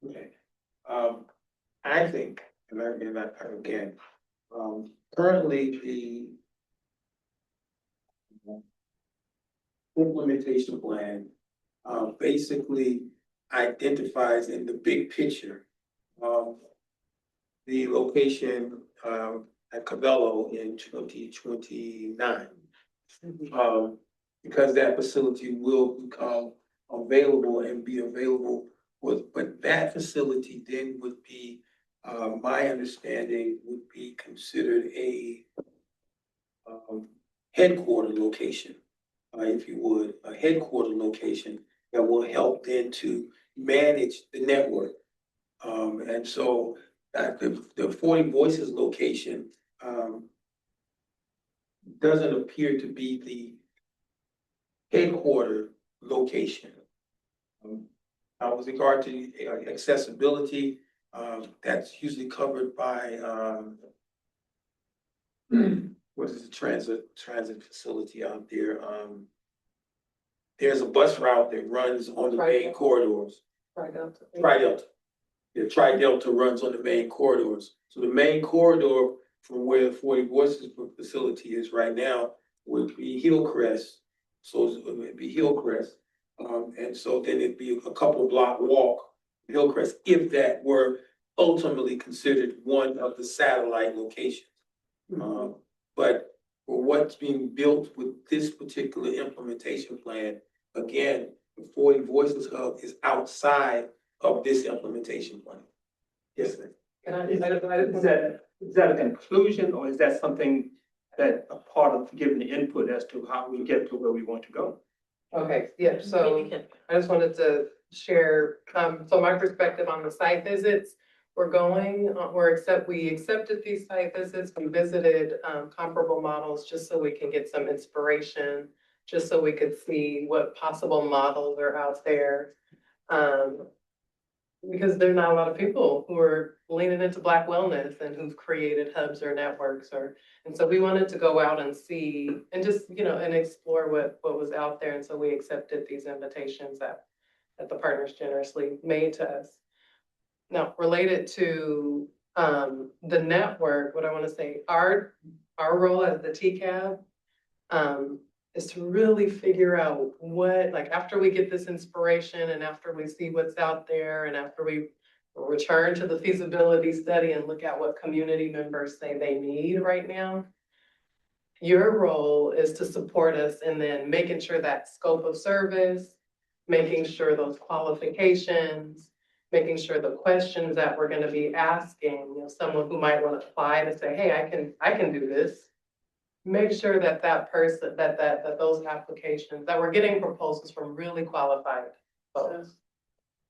Okay. I think, again, currently the implementation plan basically identifies in the big picture the location at Cabello in 2029. Because that facility will become available and be available but that facility then would be, my understanding would be considered a headquarter location, if you would, a headquarter location that will help then to manage the network. And so the 40 Voices location doesn't appear to be the headquarter location. With regard to accessibility, that's usually covered by what is the transit facility out there? There's a bus route that runs on the main corridors. Tri-Delta. The Tri-Delta runs on the main corridors. So the main corridor from where the 40 Voices facility is right now would be Hillcrest. So it would be Hillcrest. And so then it'd be a couple block walk Hillcrest if that were ultimately considered one of the satellite locations. But for what's being built with this particular implementation plan, again, the 40 Voices Hub is outside of this implementation plan. Yes, sir. Is that a conclusion, or is that something that a part of giving the input as to how we get to where we want to go? Okay, yeah, so I just wanted to share, so my perspective on the site visits. We accepted these site visits, we visited comparable models just so we can get some inspiration, just so we could see what possible models are out there. Because there are not a lot of people who are leaning into Black wellness and who've created hubs or networks and so we wanted to go out and see and just, and explore what was out there. And so we accepted these invitations that the partners generously made to us. Now, related to the network, what I want to say, our role as the TCAB is to really figure out what, like after we get this inspiration and after we see what's out there and after we return to the feasibility study and look at what community members say they need right now, your role is to support us in then making sure that scope of service, making sure those qualifications, making sure the questions that we're going to be asking, someone who might want to apply to say, hey, I can do this. Make sure that person, that those applications, that we're getting proposals from really qualified folks.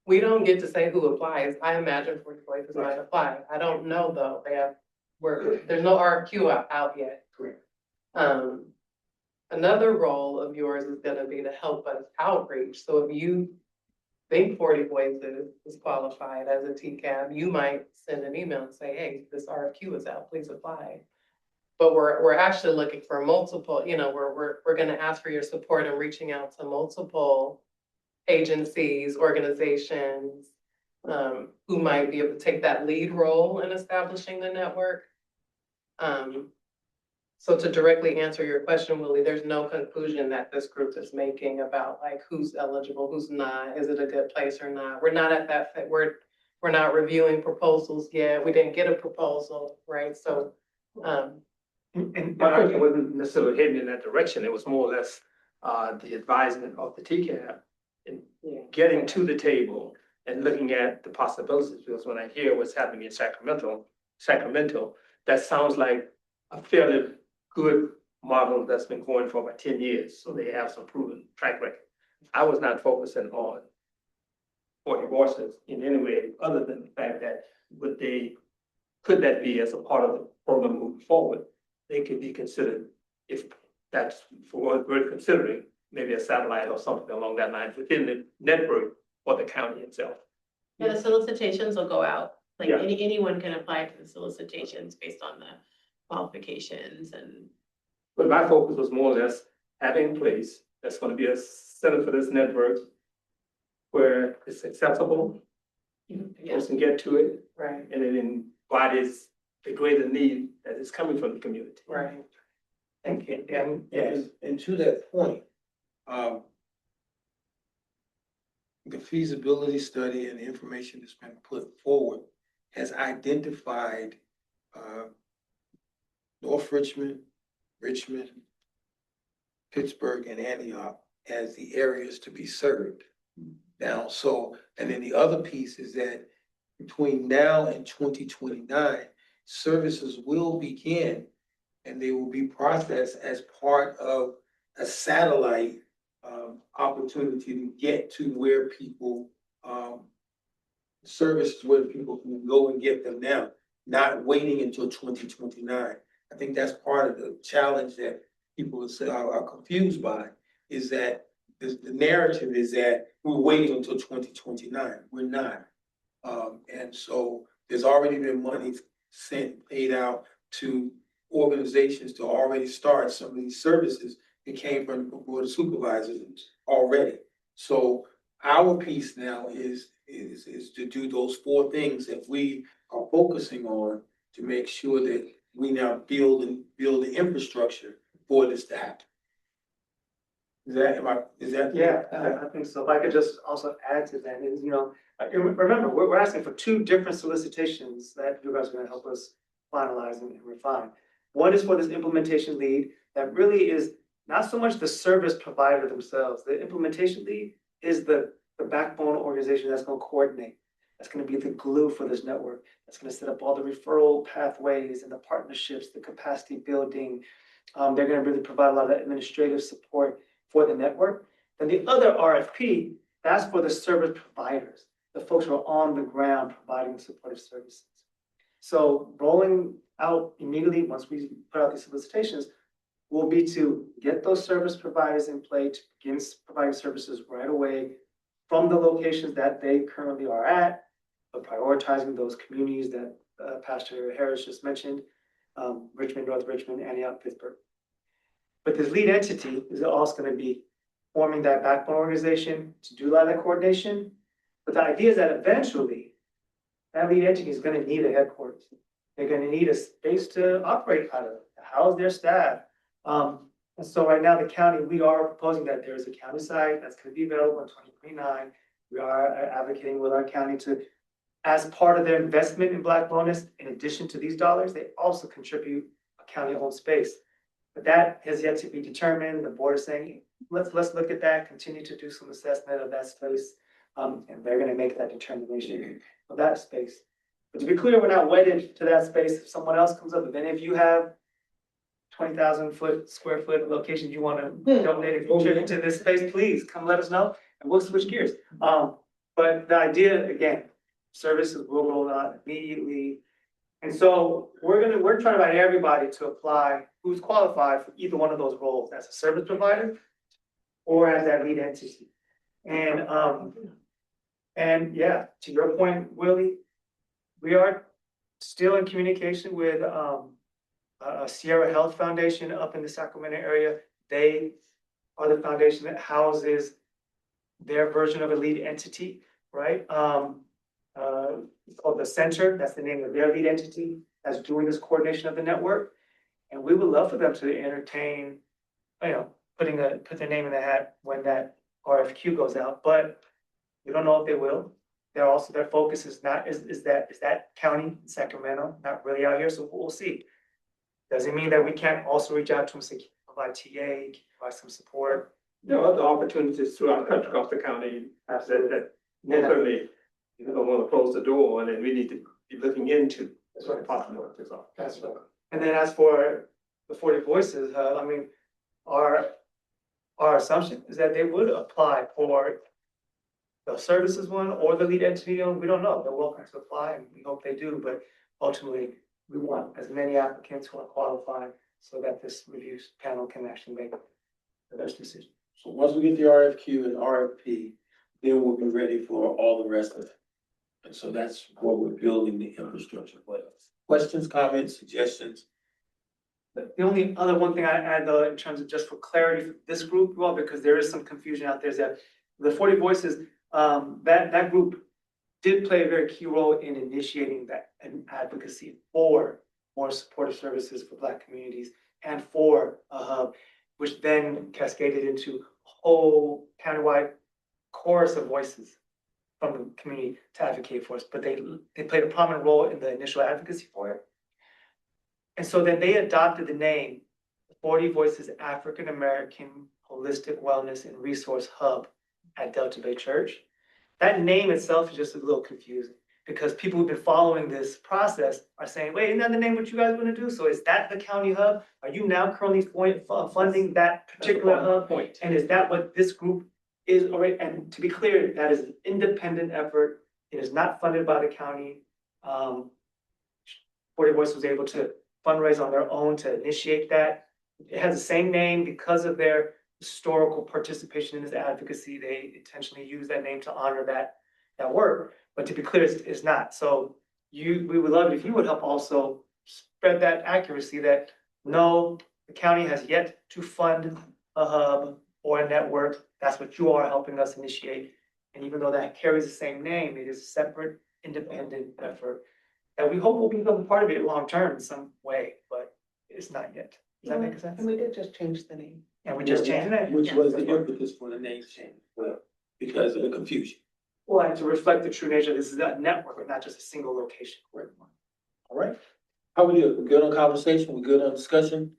We don't get to say who applies. I imagine 40 Voices might apply. I don't know though. There's no RFQ out yet. Correct. Another role of yours is going to be to help us outreach. So if you think 40 Voices is qualified as a TCAB, you might send an email and say, hey, this RFQ is out, please apply. But we're actually looking for multiple, we're going to ask for your support in reaching out to multiple agencies, organizations, who might be able to take that lead role in establishing the network. So to directly answer your question, Willie, there's no conclusion that this group is making about like who's eligible, who's not, is it a good place or not? We're not at that, we're not reviewing proposals yet. We didn't get a proposal, right? So, and my question wasn't necessarily heading in that direction. It was more or less the advisement of the TCAB in getting to the table and looking at the possibilities. Because when I hear what's happening in Sacramento, that sounds like a fairly good model that's been going for about 10 years. So they have some proven track record. I was not focusing on 40 Voices in any way other than the fact that could that be as a part of the program moving forward? They could be considered, if that's for what we're considering, maybe a satellite or something along that line within the network or the county itself. Yeah, the solicitations will go out. Like Yeah. anyone can apply to the solicitations based on qualifications and. But my focus was more or less having in place, that's gonna be a center for this network where it's accessible, folks can get to it, Right, and it embodies the greater need that is coming from the community. right. And to that point, the feasibility study and the information that's been put forward has identified, North Richmond, Richmond, Pittsburgh, and Antioch as the areas to be served. Now, and then the other piece is that between now and 2029, services will begin and they will be processed as part of a satellite opportunity to get to where people, services where people can go and get them now, not waiting until 2029. I think that's part of the challenge that people are confused by, is that the narrative is that we're waiting until 2029. We're not. And so there's already been money paid out to organizations to already start some of these services that came from the board of supervisors already. So our piece now is to do those four things that we are focusing on to make sure that we now build the infrastructure for this to happen. Is that? Yeah, I think so. If I could just also add to that is, remember, we're asking for two different solicitations that you guys are gonna help us finalize and refine. One is for this implementation lead that really is not so much the service provider themselves. The implementation lead is the backbone organization that's gonna coordinate. That's gonna be the glue for this network. That's gonna set up all the referral pathways and the partnerships, the capacity building. They're gonna really provide a lot of administrative support for the network. Then the other RFP, that's for the service providers, the folks who are on the ground providing supportive services. So rolling out immediately, once we put out these solicitations, will be to get those service providers in play to begin providing services right away from the locations that they currently are at, but prioritizing those communities that Pastor Harris just mentioned, Richmond, North Richmond, Antioch, Pittsburgh. But this lead entity is also going to be forming that backbone organization to do a lot of that coordination. But the idea is that eventually that lead entity is going to need a headquarters. They're going to need a space to operate out of, to house their staff. And so right now the county, we are proposing that there is a county site that's going to be available in 2029. We are advocating with our county to, as part of their investment in Black Bonus, in addition to these dollars, they also contribute a county-owned space. But that has yet to be determined. The board is saying, let's look at that, continue to do some assessment of that space. And they're gonna make that determination of that space. But to be clear, we're not wedded to that space. If someone else comes up, if any of you have 20,000 square foot location you wanna donate and contribute to this space, please come let us know and we'll switch gears. But the idea, again, services will roll out immediately. And so we're trying to invite everybody to apply who's qualified for either one of those roles as a service provider or as that lead entity. And yeah, to your point, Willie, we are still in communication with Sierra Health Foundation up in the Sacramento area. They are the foundation that houses their version of a lead entity, right? It's called the Center. That's the name of their lead entity that's doing this coordination of the network. And we would love for them to entertain, put their name in the hat when that RFQ goes out, but we don't know if they will. Their focus is that county, Sacramento, not really out here, so we'll see. Doesn't mean that we can't also reach out to them, say, provide TA, provide some support. There are other opportunities throughout the country, across the county, that certainly, you don't want to close the door on, and we need to be looking into what possibilities are. That's right. And then as for the 40 Voices, our assumption is that they would apply for the services one or the lead entity one. We don't know. They're welcome to apply, and we hope they do. But ultimately, we want as many applicants who are qualified so that this review panel can actually make the best decision. So once we get the RFQ and RFP, then we'll be ready for all the rest of it. And so that's what we're building the infrastructure for. Questions, comments, suggestions? The only other one thing I add though, in terms of just for clarity for this group, well, because there is some confusion out there, is that the 40 Voices, that group did play a very key role in initiating that an advocacy for more supportive services for Black communities and for a hub, which then cascaded into a whole countywide chorus of voices from the community to advocate for us. But they played a prominent role in the initial advocacy for it. And so then they adopted the name 40 Voices African American Holistic Wellness and Resource Hub at Delta Bay Church. That name itself is just a little confusing because people who've been following this process are saying, wait, isn't that the name what you guys want to do? So is that the county hub? Are you now currently funding that particular hub? And is that what this group is already? And to be clear, that is an independent effort. It is not funded by the county. 40 Voice was able to fundraise on their own to initiate that. It has the same name because of their historical participation in this advocacy. They intentionally use that name to honor that work. But to be clear, it's not. So we would love it if you would help also spread that accuracy that no, the county has yet to fund a hub or a network. That's what you are helping us initiate. And even though that carries the same name, it is a separate, independent effort that we hope will become part of it long-term in some way, but it's not yet. Does that make sense? And we did just change the name. And we just changed the name. Which was the impetus for the name change, well, because of the confusion. Well, and to reflect the true nature, this is a network, not just a single location. All right. How we do? We good on conversation? We good on discussion?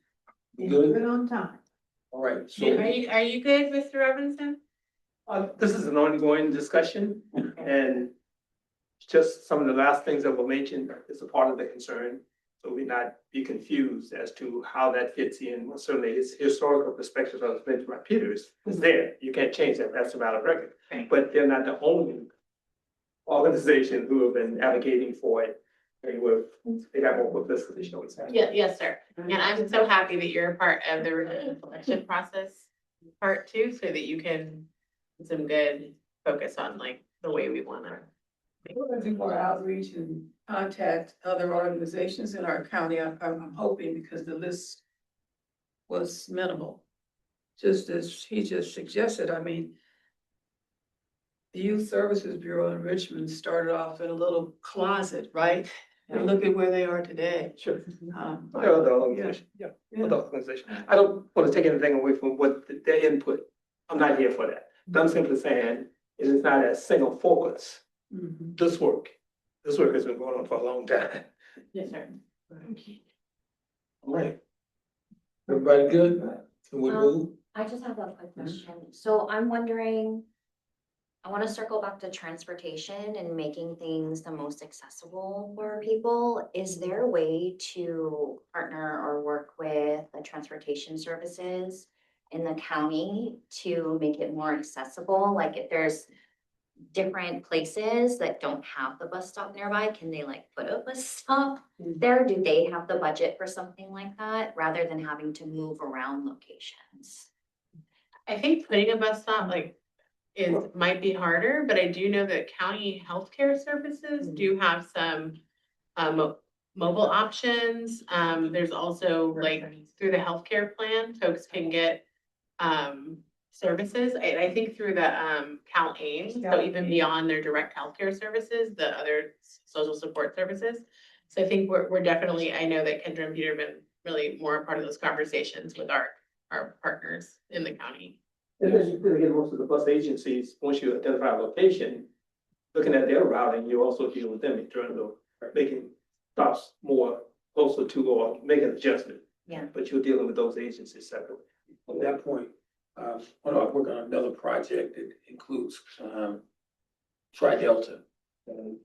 We good? Good on time. All right, Are so you good, Mr. Robinson? This is an ongoing discussion and just some of the last things that were mentioned is a part of the concern. So we not be confused as to how that fits in. Well, certainly his historical perspective of Benjamin Peters is there. You can't change that. That's a valid record. Right. But they're not the only organization who have been advocating for it. They got more publicity, shall we say. Yeah, yes, sir. And I'm so happy that you're a part of the election process part too, so that you can put some good focus on like the way we wanna. We're gonna do more outreach and contact other organizations in our county. I'm hoping because the list was minimal. Just as he just suggested, I mean, the Youth Services Bureau in Richmond started off in a little closet, right? And look at where they are today. Sure. There are other organizations, other organizations. I don't want to take anything away from what their input. I'm not here for that. I'm simply saying it is not a single focus. This work has been going on for a long time. Yes, sir. all right. Everybody good? Can we move? I just have a quick question. So I'm wondering, I want to circle back to transportation and making things the most accessible for people. Is there a way to partner or work with the transportation services in the county to make it more accessible? Like if there's different places that don't have the bus stop nearby, can they like put a bus stop there? Do they have the budget for something like that rather than having to move around locations? I think putting a bus stop might be harder, but I do know that county healthcare services do have some mobile options. There's also like through the healthcare plan, folks can get services. I think through the Cal Ames, so even beyond their direct healthcare services, the other social support services. So I think we're definitely, I know that Kendra and Peter have been really more a part of those conversations with our partners in the county. And then again, most of the bus agencies, once you identify a location, looking at their routing, you also deal with them in terms of making stops more closer to or make an adjustment. Yeah. But you're dealing with those agencies separately. On that point, I work on another project that includes, Tri-Delta.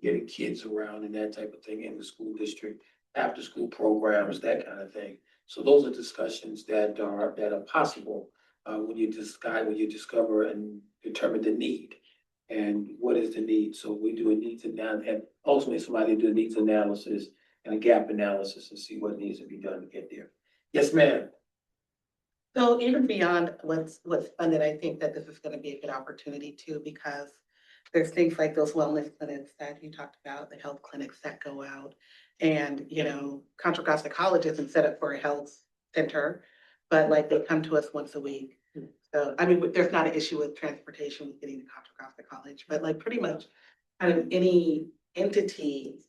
Getting kids around and that type of thing in the school district, after school programs, that kind of thing. So those are discussions that are possible, when you discover and determine the need. And what is the need? So we do a needs analysis, and ultimately somebody do a needs analysis and a gap analysis and see what needs to be done to get there. Yes, ma'am. So even beyond what's funded, I think that this is gonna be a good opportunity too, because there's things like those wellness clinics that you talked about, the health clinics that go out. And, Contra Costa College isn't set up for a health center, but like they come to us once a week. So, I mean, there's not an issue with transportation with getting to Contra Costa College, but like pretty much kind of any entity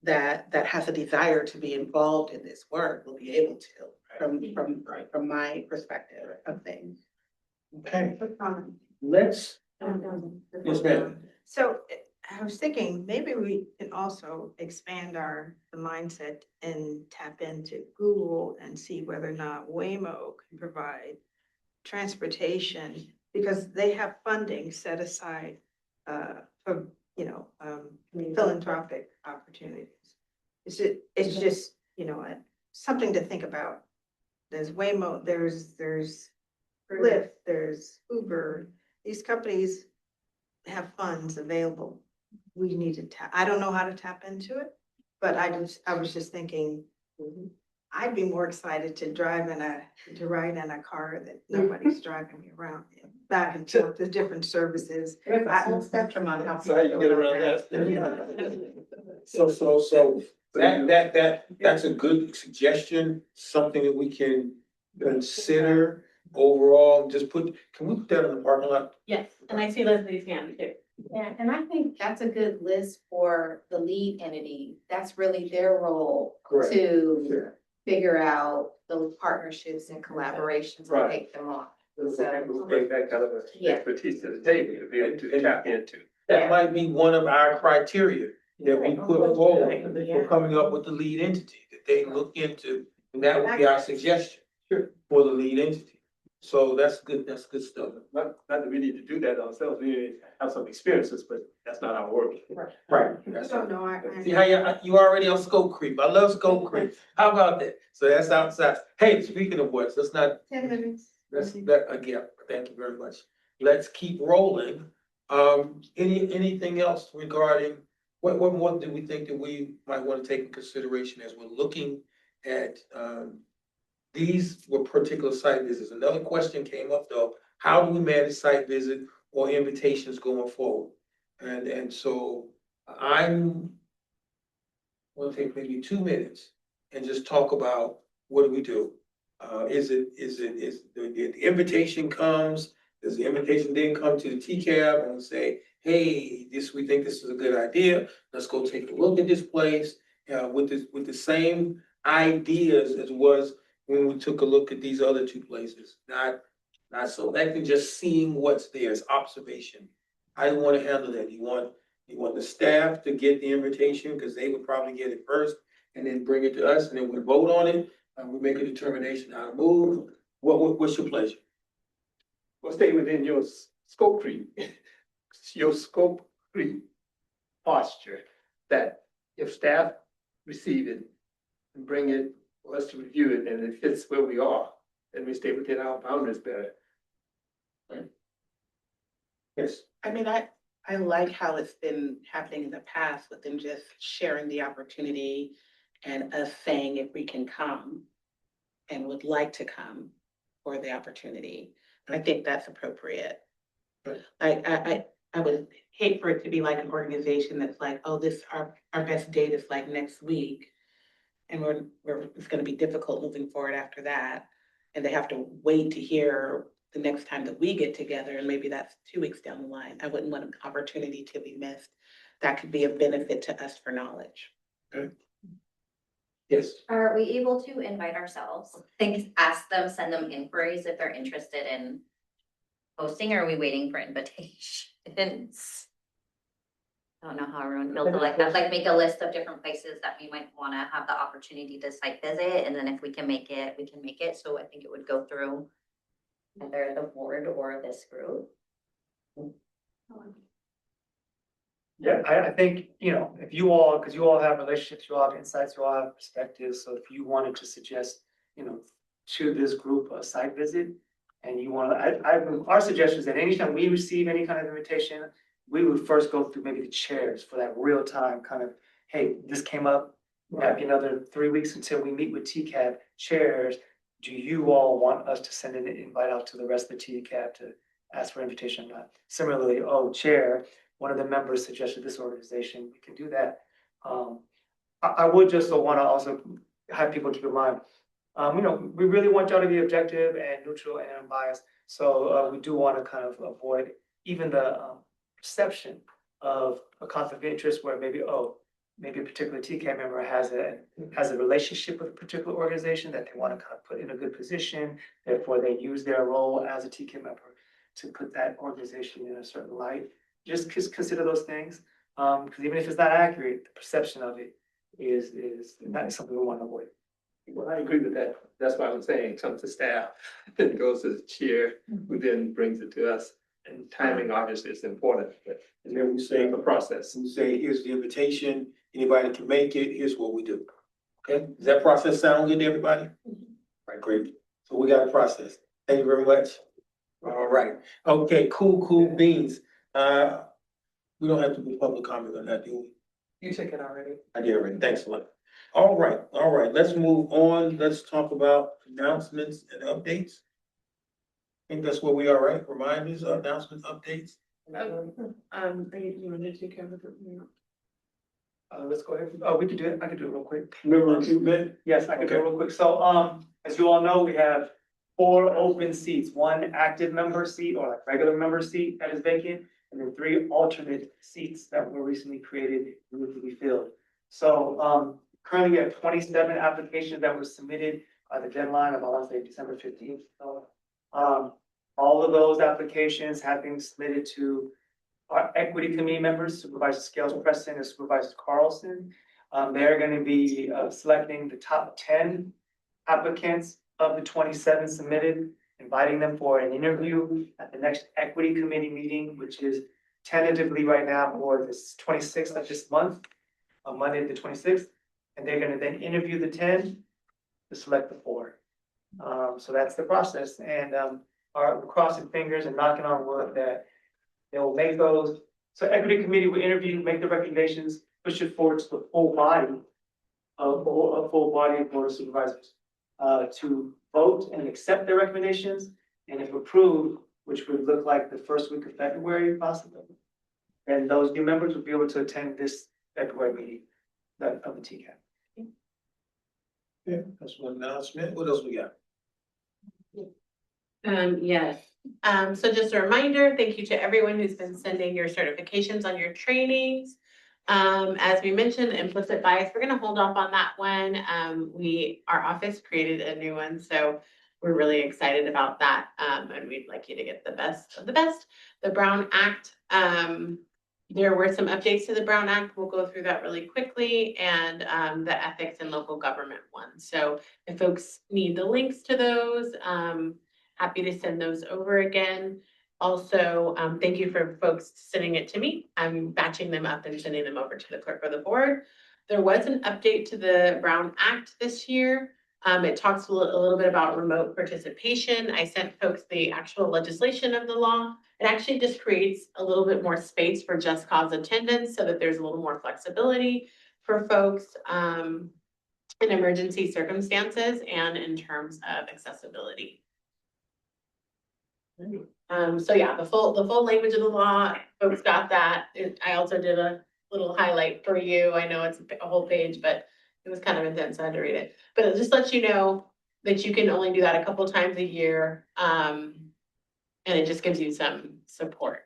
that has a desire to be involved in this work will be able to, from my perspective of things. Okay, let's, yes, ma'am. So I was thinking, maybe we can also expand the mindset and tap into Google and see whether or not Waymo can provide transportation, because they have funding set aside for, philanthropic opportunities. It's just, something to think about. There's Waymo, there's Lyft, there's Uber. These companies have funds available. We need to I don't know how to tap into it, but I was just thinking, I'd be more excited to ride in a car that nobody's driving me around, back and forth to different services. Spectrum on how. So how you get around that? So that's a good suggestion, something that we can consider overall, can we put that in the parking lot? Yes, and I see Leslie's hand too. Yeah, and I think that's a good list for the lead entity. That's really their role Correct. to figure out those partnerships and collaborations and Right. take them on. We'll bring that kind of Yeah. expertise to the table to be able to tap into. That might be one of our criteria that we put forward for coming up with the lead entity, that they look into, and that would be our suggestion for the lead entity. So that's good stuff. Not that we need to do that ourselves, we have some experiences, but that's not our work. Right. I don't know, See how you already on scope creep. I love scope creep. How about that? So that's outside. Hey, speaking of what, let's not, 10 minutes. again, thank you very much. Let's keep rolling. Anything else regarding, what more do we think that we might want to take in consideration as we're looking at, these were particular site visits. Another question came up though, how do we manage site visit or invitations going forward? And so I'm gonna take maybe 2 minutes and just talk about what do we do? Is the invitation comes, does the invitation then come to the TCAB and say, hey, we think this is a good idea, let's go take a look at this place, with the same ideas as was when we took a look at these other two places, not selecting, just seeing what's there, it's observation. How do you want to handle that? You want the staff to get the invitation, because they would probably get it first, and then bring it to us, and then we vote on it, and we make a determination how to move. What's your pleasure? Well, stay within your scope creep, your scope creep posture, that if staff receive it and bring it for us to review it, and it fits where we are, then we stay within our boundaries better. Yes. I mean, I like how it's been happening in the past with them just sharing the opportunity and us saying if we can come and would like to come for the opportunity. I think that's appropriate. Right. I would hate for it to be like an organization that's like, oh, our best date is like next week. And it's gonna be difficult moving forward after that. And they have to wait to hear the next time that we get together, and maybe that's 2 weeks down the line. I wouldn't want an opportunity to be missed. That could be a benefit to us for knowledge. Okay. Yes. Are we able to invite ourselves? Ask them, send them inquiries if they're interested in hosting, or are we waiting for invitations? I don't know how everyone feels like that, like make a list of different places that we might wanna have the opportunity to site visit, and then if we can make it, we can make it. So I think it would go through either the board or this group. Yeah, I think, if you all, because you all have relationships, you all have insights, you all have perspectives, so if you wanted to suggest, to this group a site visit, and you want to, our suggestion is that anytime we receive any kind of invitation, we would first go through maybe the chairs for that real time kind of, hey, this came up, maybe another 3 weeks until we meet with TCAB chairs. Do you all want us to send an invite out to the rest of the TCAB to ask for invitation or not? Similarly, chair, one of the members suggested this organization, we can do that. I would just want to also have people keep in mind, We really want y'all to be objective and neutral and unbiased. So we do want to kind of avoid even the perception of a conflict of interest where maybe, oh, maybe a particular TCAB member has a relationship with a particular organization that they want to kind of put in a good position. Therefore, they use their role as a TCAB member to put that organization in a certain light. Just consider those things, because even if it's not accurate, the perception of it is not something we want to avoid. Well, I agree with that. That's why I'm saying, it comes to staff, then it goes to the chair, who then brings it to us. And timing obviously is important, but And then we say, the process. we say, here's the invitation, anybody can make it, here's what we do. Okay, does that process sound good to everybody? Right, great. So we got a process. Thank you very much. All right, okay, cool beans. We don't have to do public comment on that, do we? You took it already. I did already, thanks a lot. All right, let's move on. Let's talk about announcements and updates. I think that's where we are, right? Reminders, announcements, updates. You wanted to cover the. Let's go ahead. We could do it. I could do it real quick. Member recruitment. Yes, I can do it real quick. So, as you all know, we have 4 open seats, 1 active member seat or like regular member seat that is vacant, and then 3 alternate seats that were recently created and need to be filled. So, currently we have 27 applications that were submitted by the deadline of, I want to say, December 15th. So, all of those applications have been submitted to our equity committee members, Supervisor Scales Preston and Supervisor Carlson. They're going to be selecting the top 10 applicants of the 27 submitted, inviting them for an interview at the next equity committee meeting, which is tentatively right now for this 26th of this month, on Monday, the 26th. And they're going to then interview the 10 to select the 4. So that's the process. And we're crossing fingers and knocking on wood that they will make those. So equity committee will interview, make the recommendations, push it forward to the full body of board of supervisors to vote and accept their recommendations. And if approved, which would look like the first week of February possibly, then those new members will be able to attend this February meeting of the TCAB. Yeah, that's one announcement. What else we got? Yes. So just a reminder, thank you to everyone who's been sending your certifications on your trainings. As we mentioned, implicit bias, we're gonna hold off on that one. Our office created a new one, so we're really excited about that. And we'd like you to get the best of the best. The Brown Act, there were some updates to the Brown Act. We'll go through that really quickly, and the ethics and local government one. So if folks need the links to those, happy to send those over again. Also, thank you for folks sending it to me. I'm batching them up and sending them over to the clerk of the board. There was an update to the Brown Act this year. It talks a little bit about remote participation. I sent folks the actual legislation of the law. It actually just creates a little bit more space for just cause attendance so that there's a little more flexibility for folks in emergency circumstances and in terms of accessibility. So yeah, the full language of the law, folks got that. I also did a little highlight for you. I know it's a whole page, but it was kind of intense. I had to read it. But it just lets you know that you can only do that a couple times a year. And it just gives you some support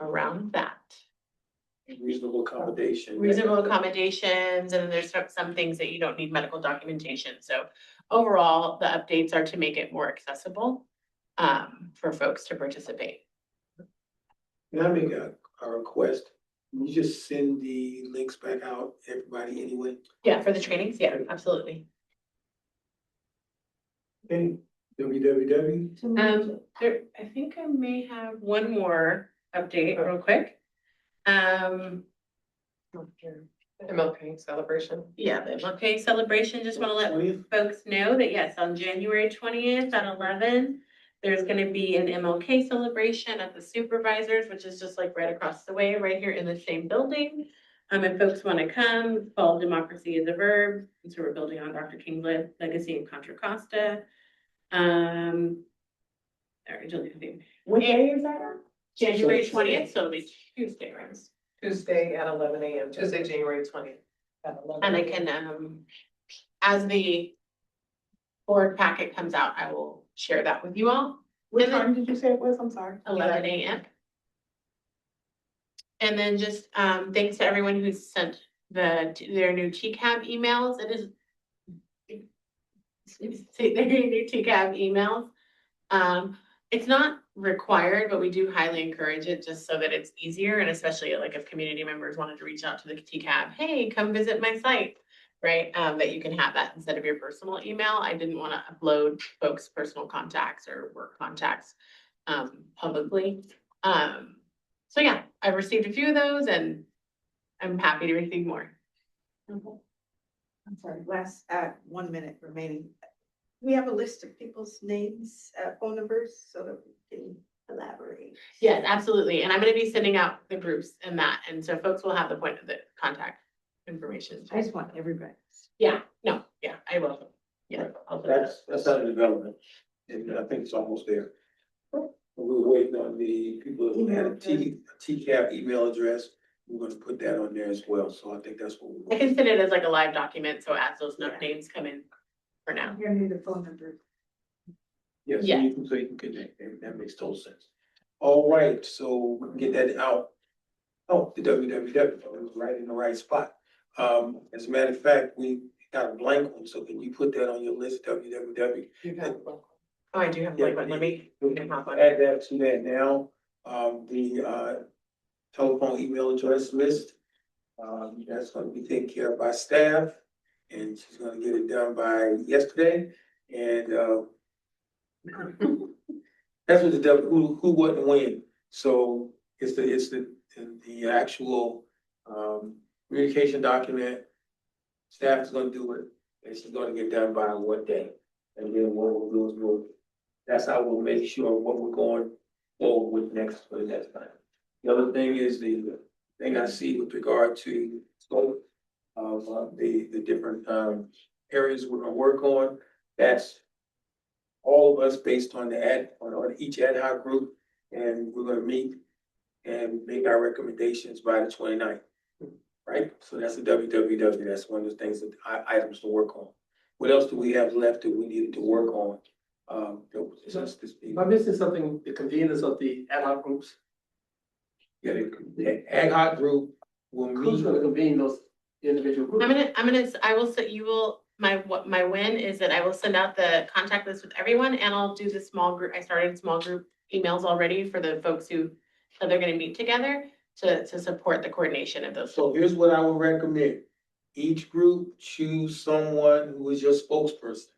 around that. Reasonable accommodation. Reasonable accommodations, and then there's some things that you don't need medical documentation. So overall, the updates are to make it more accessible for folks to participate. Can I make a request? Can you just send the links back out, everybody anyway? Yeah, for the trainings, yeah, absolutely. Okay, www. I think I may have one more update real quick. MLK celebration. Yeah, the MLK celebration, just want to let folks know that yes, on January 20th at 11, there's going to be an MLK celebration at the supervisors, which is just like right across the way, right here in the same building. If folks want to come, fall democracy is a verb. And so we're building on Dr. King's legacy in Contra Costa. What day is that on? January 20th, so it'll be Tuesday, right? Tuesday at 11 a.m. Tuesday, January 20th. And I can as the board packet comes out, I will share that with you all. What And then- time did you say it was? I'm sorry. 11 a.m. And then just, thanks to everyone who's sent their new TCAB emails. It is. Their new TCAB emails. It's not required, but we do highly encourage it just so that it's easier, and especially like if community members wanted to reach out to the TCAB, hey, come visit my site, right? That you can have that instead of your personal email. I didn't want to upload folks' personal contacts or work contacts publicly. So yeah, I've received a few of those and I'm happy to receive more. I'm sorry, last, 1 minute remaining. We have a list of people's names, phone numbers, so that we can elaborate. Yes, absolutely. And I'm gonna be sending out the groups and that, and so folks will have the point of the contact information. I just want everybody. Yeah, no, yeah, I will. Yeah. I'll do that. That's under development, and I think it's almost there. We're waiting on the people who had a TCAP email address. We're gonna put that on there as well, so I think that's what I we're. can send it as like a live document, so as those names come in for now. You're gonna need the phone number. Yes, Yeah. so you can connect, that makes total sense. All right, so we can get that out. Oh, the www, it was right in the right spot. As a matter of fact, we got a blank one, so can you put that on your list, www? Oh, I do have like one, let me. Add that to that now, the telephone email address list. That's gonna be taken care of by staff, and she's gonna get it done by yesterday, and that's what the who, what, and when. So it's the actual communication document. Staff is gonna do it, and she's gonna get done by what day? And then what we'll do is that's how we'll make sure what we're going forward with next for the next time. The other thing is the thing I see with regard to scope of the different areas we're gonna work on. That's all of us based on on each ad hoc group, and we're gonna meet and make our recommendations by the 29th. Right? So that's the www. That's one of the things that items to work on. What else do we have left that we needed to work on? Am I missing something, the conveners of the ad hoc groups? Yeah, the ad hoc group will Who's meet. gonna convene those individual groups? I will say, my win is that I will send out the contact list with everyone, and I'll do the small group, I started small group emails already for the folks who said they're gonna meet together to support the coordination of those. So here's what I would recommend. Each group choose someone who is your spokesperson.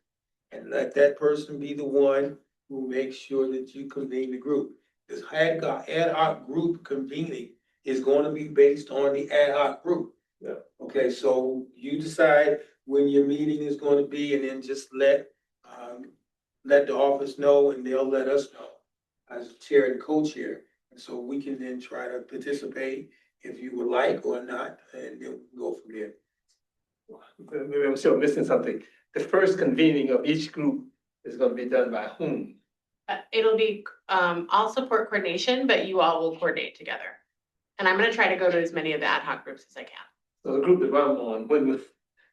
And let that person be the one who makes sure that you convene the group. This ad hoc group convening is going to be based on the ad hoc group. Yeah. Okay, so you decide when your meeting is going to be, and then just let the office know, and they'll let us know as chair and co-chair. And so we can then try to participate if you would like or not, and then go from there. Maybe I'm still missing something. The first convening of each group is gonna be done by whom? It'll be, I'll support coordination, but you all will coordinate together. And I'm gonna try to go to as many of the ad hoc groups as I can. So the group that I'm on,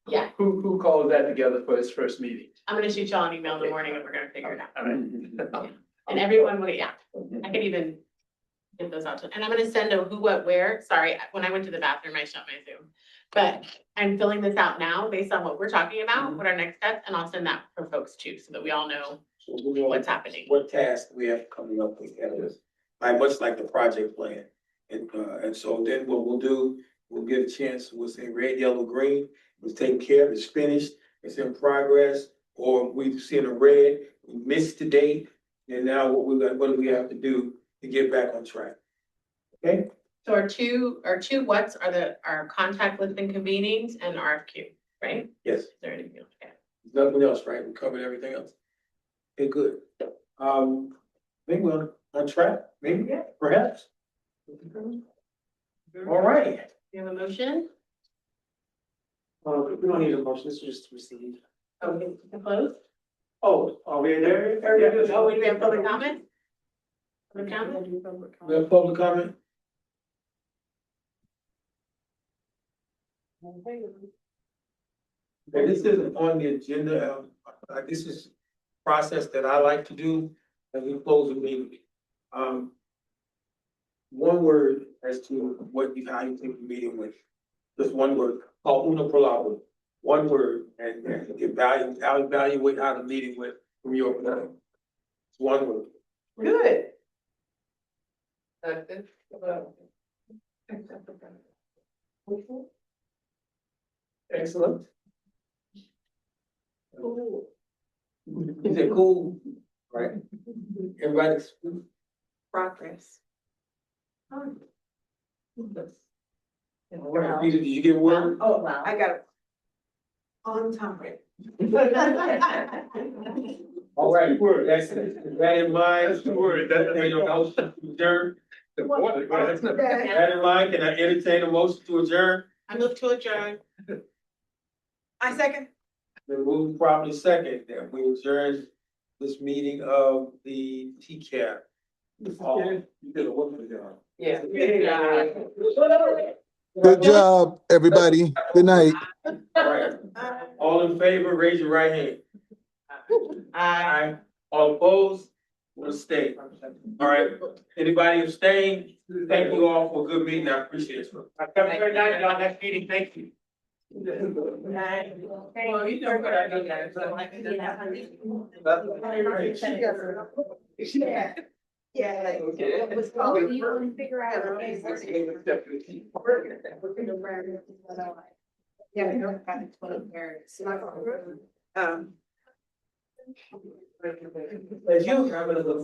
Yeah. who calls that together for its first meeting? I'm gonna shoot y'all an email in the morning and we're gonna figure it out. All right. And everyone will, yeah, I can even get those out to, and I'm gonna send a who, what, where. Sorry, when I went to the bathroom, I shut my Zoom. But I'm filling this out now based on what we're talking about, what our next steps, and I'll send that for folks too, so that we all know So we know what's happening. what task we have coming up with this, much like the project plan. And so then what we'll do, we'll get a chance, we'll say red, yellow, green, it's taken care of, it's finished, it's in progress, or we've seen a red, we missed the date, and now what do we have to do to get back on track? Okay? So our two what's are our contact list and convenings and RFQ, right? Yes, Is there anything else? Okay. nothing else, right? We covered everything else. Okay, good. Maybe we're on track, maybe, yeah, perhaps. All right. You have a motion? We don't need a motion, this is just received. Okay, to close? Oh, are we there? Oh, do we have public comment? Public comment? We have public comment? This isn't on the agenda, this is process that I like to do as we close the meeting. One word as to what you, how you take the meeting with, just one word, called una palabra, one word, and evaluate how the meeting went from your perspective. It's one word. Good. Excellent. Is it cool? Right? Everybody's. Progress. Peter, did you get a word? Oh, wow. I got it. On time. All right, that's, that in mind. That's the word. That's the Entertain a motion to adjourn. That's not- That in mind, can I entertain a motion to adjourn? I move to adjourn. I second. Then move properly second, that we adjourn this meeting of the TCAB. You did a wonderful job. Yeah. Good job, everybody. Good night. All right, all in favor, raise your right hand. Aye. All opposed, will stay. All right, anybody abstain? Thank you all for a good meeting, I appreciate it. Have a great night, y'all. Next meeting, thank you. Well, you know what I do, guys. Yeah. Okay. Oh, you want to figure out. Yeah, we don't have 20 parents. If you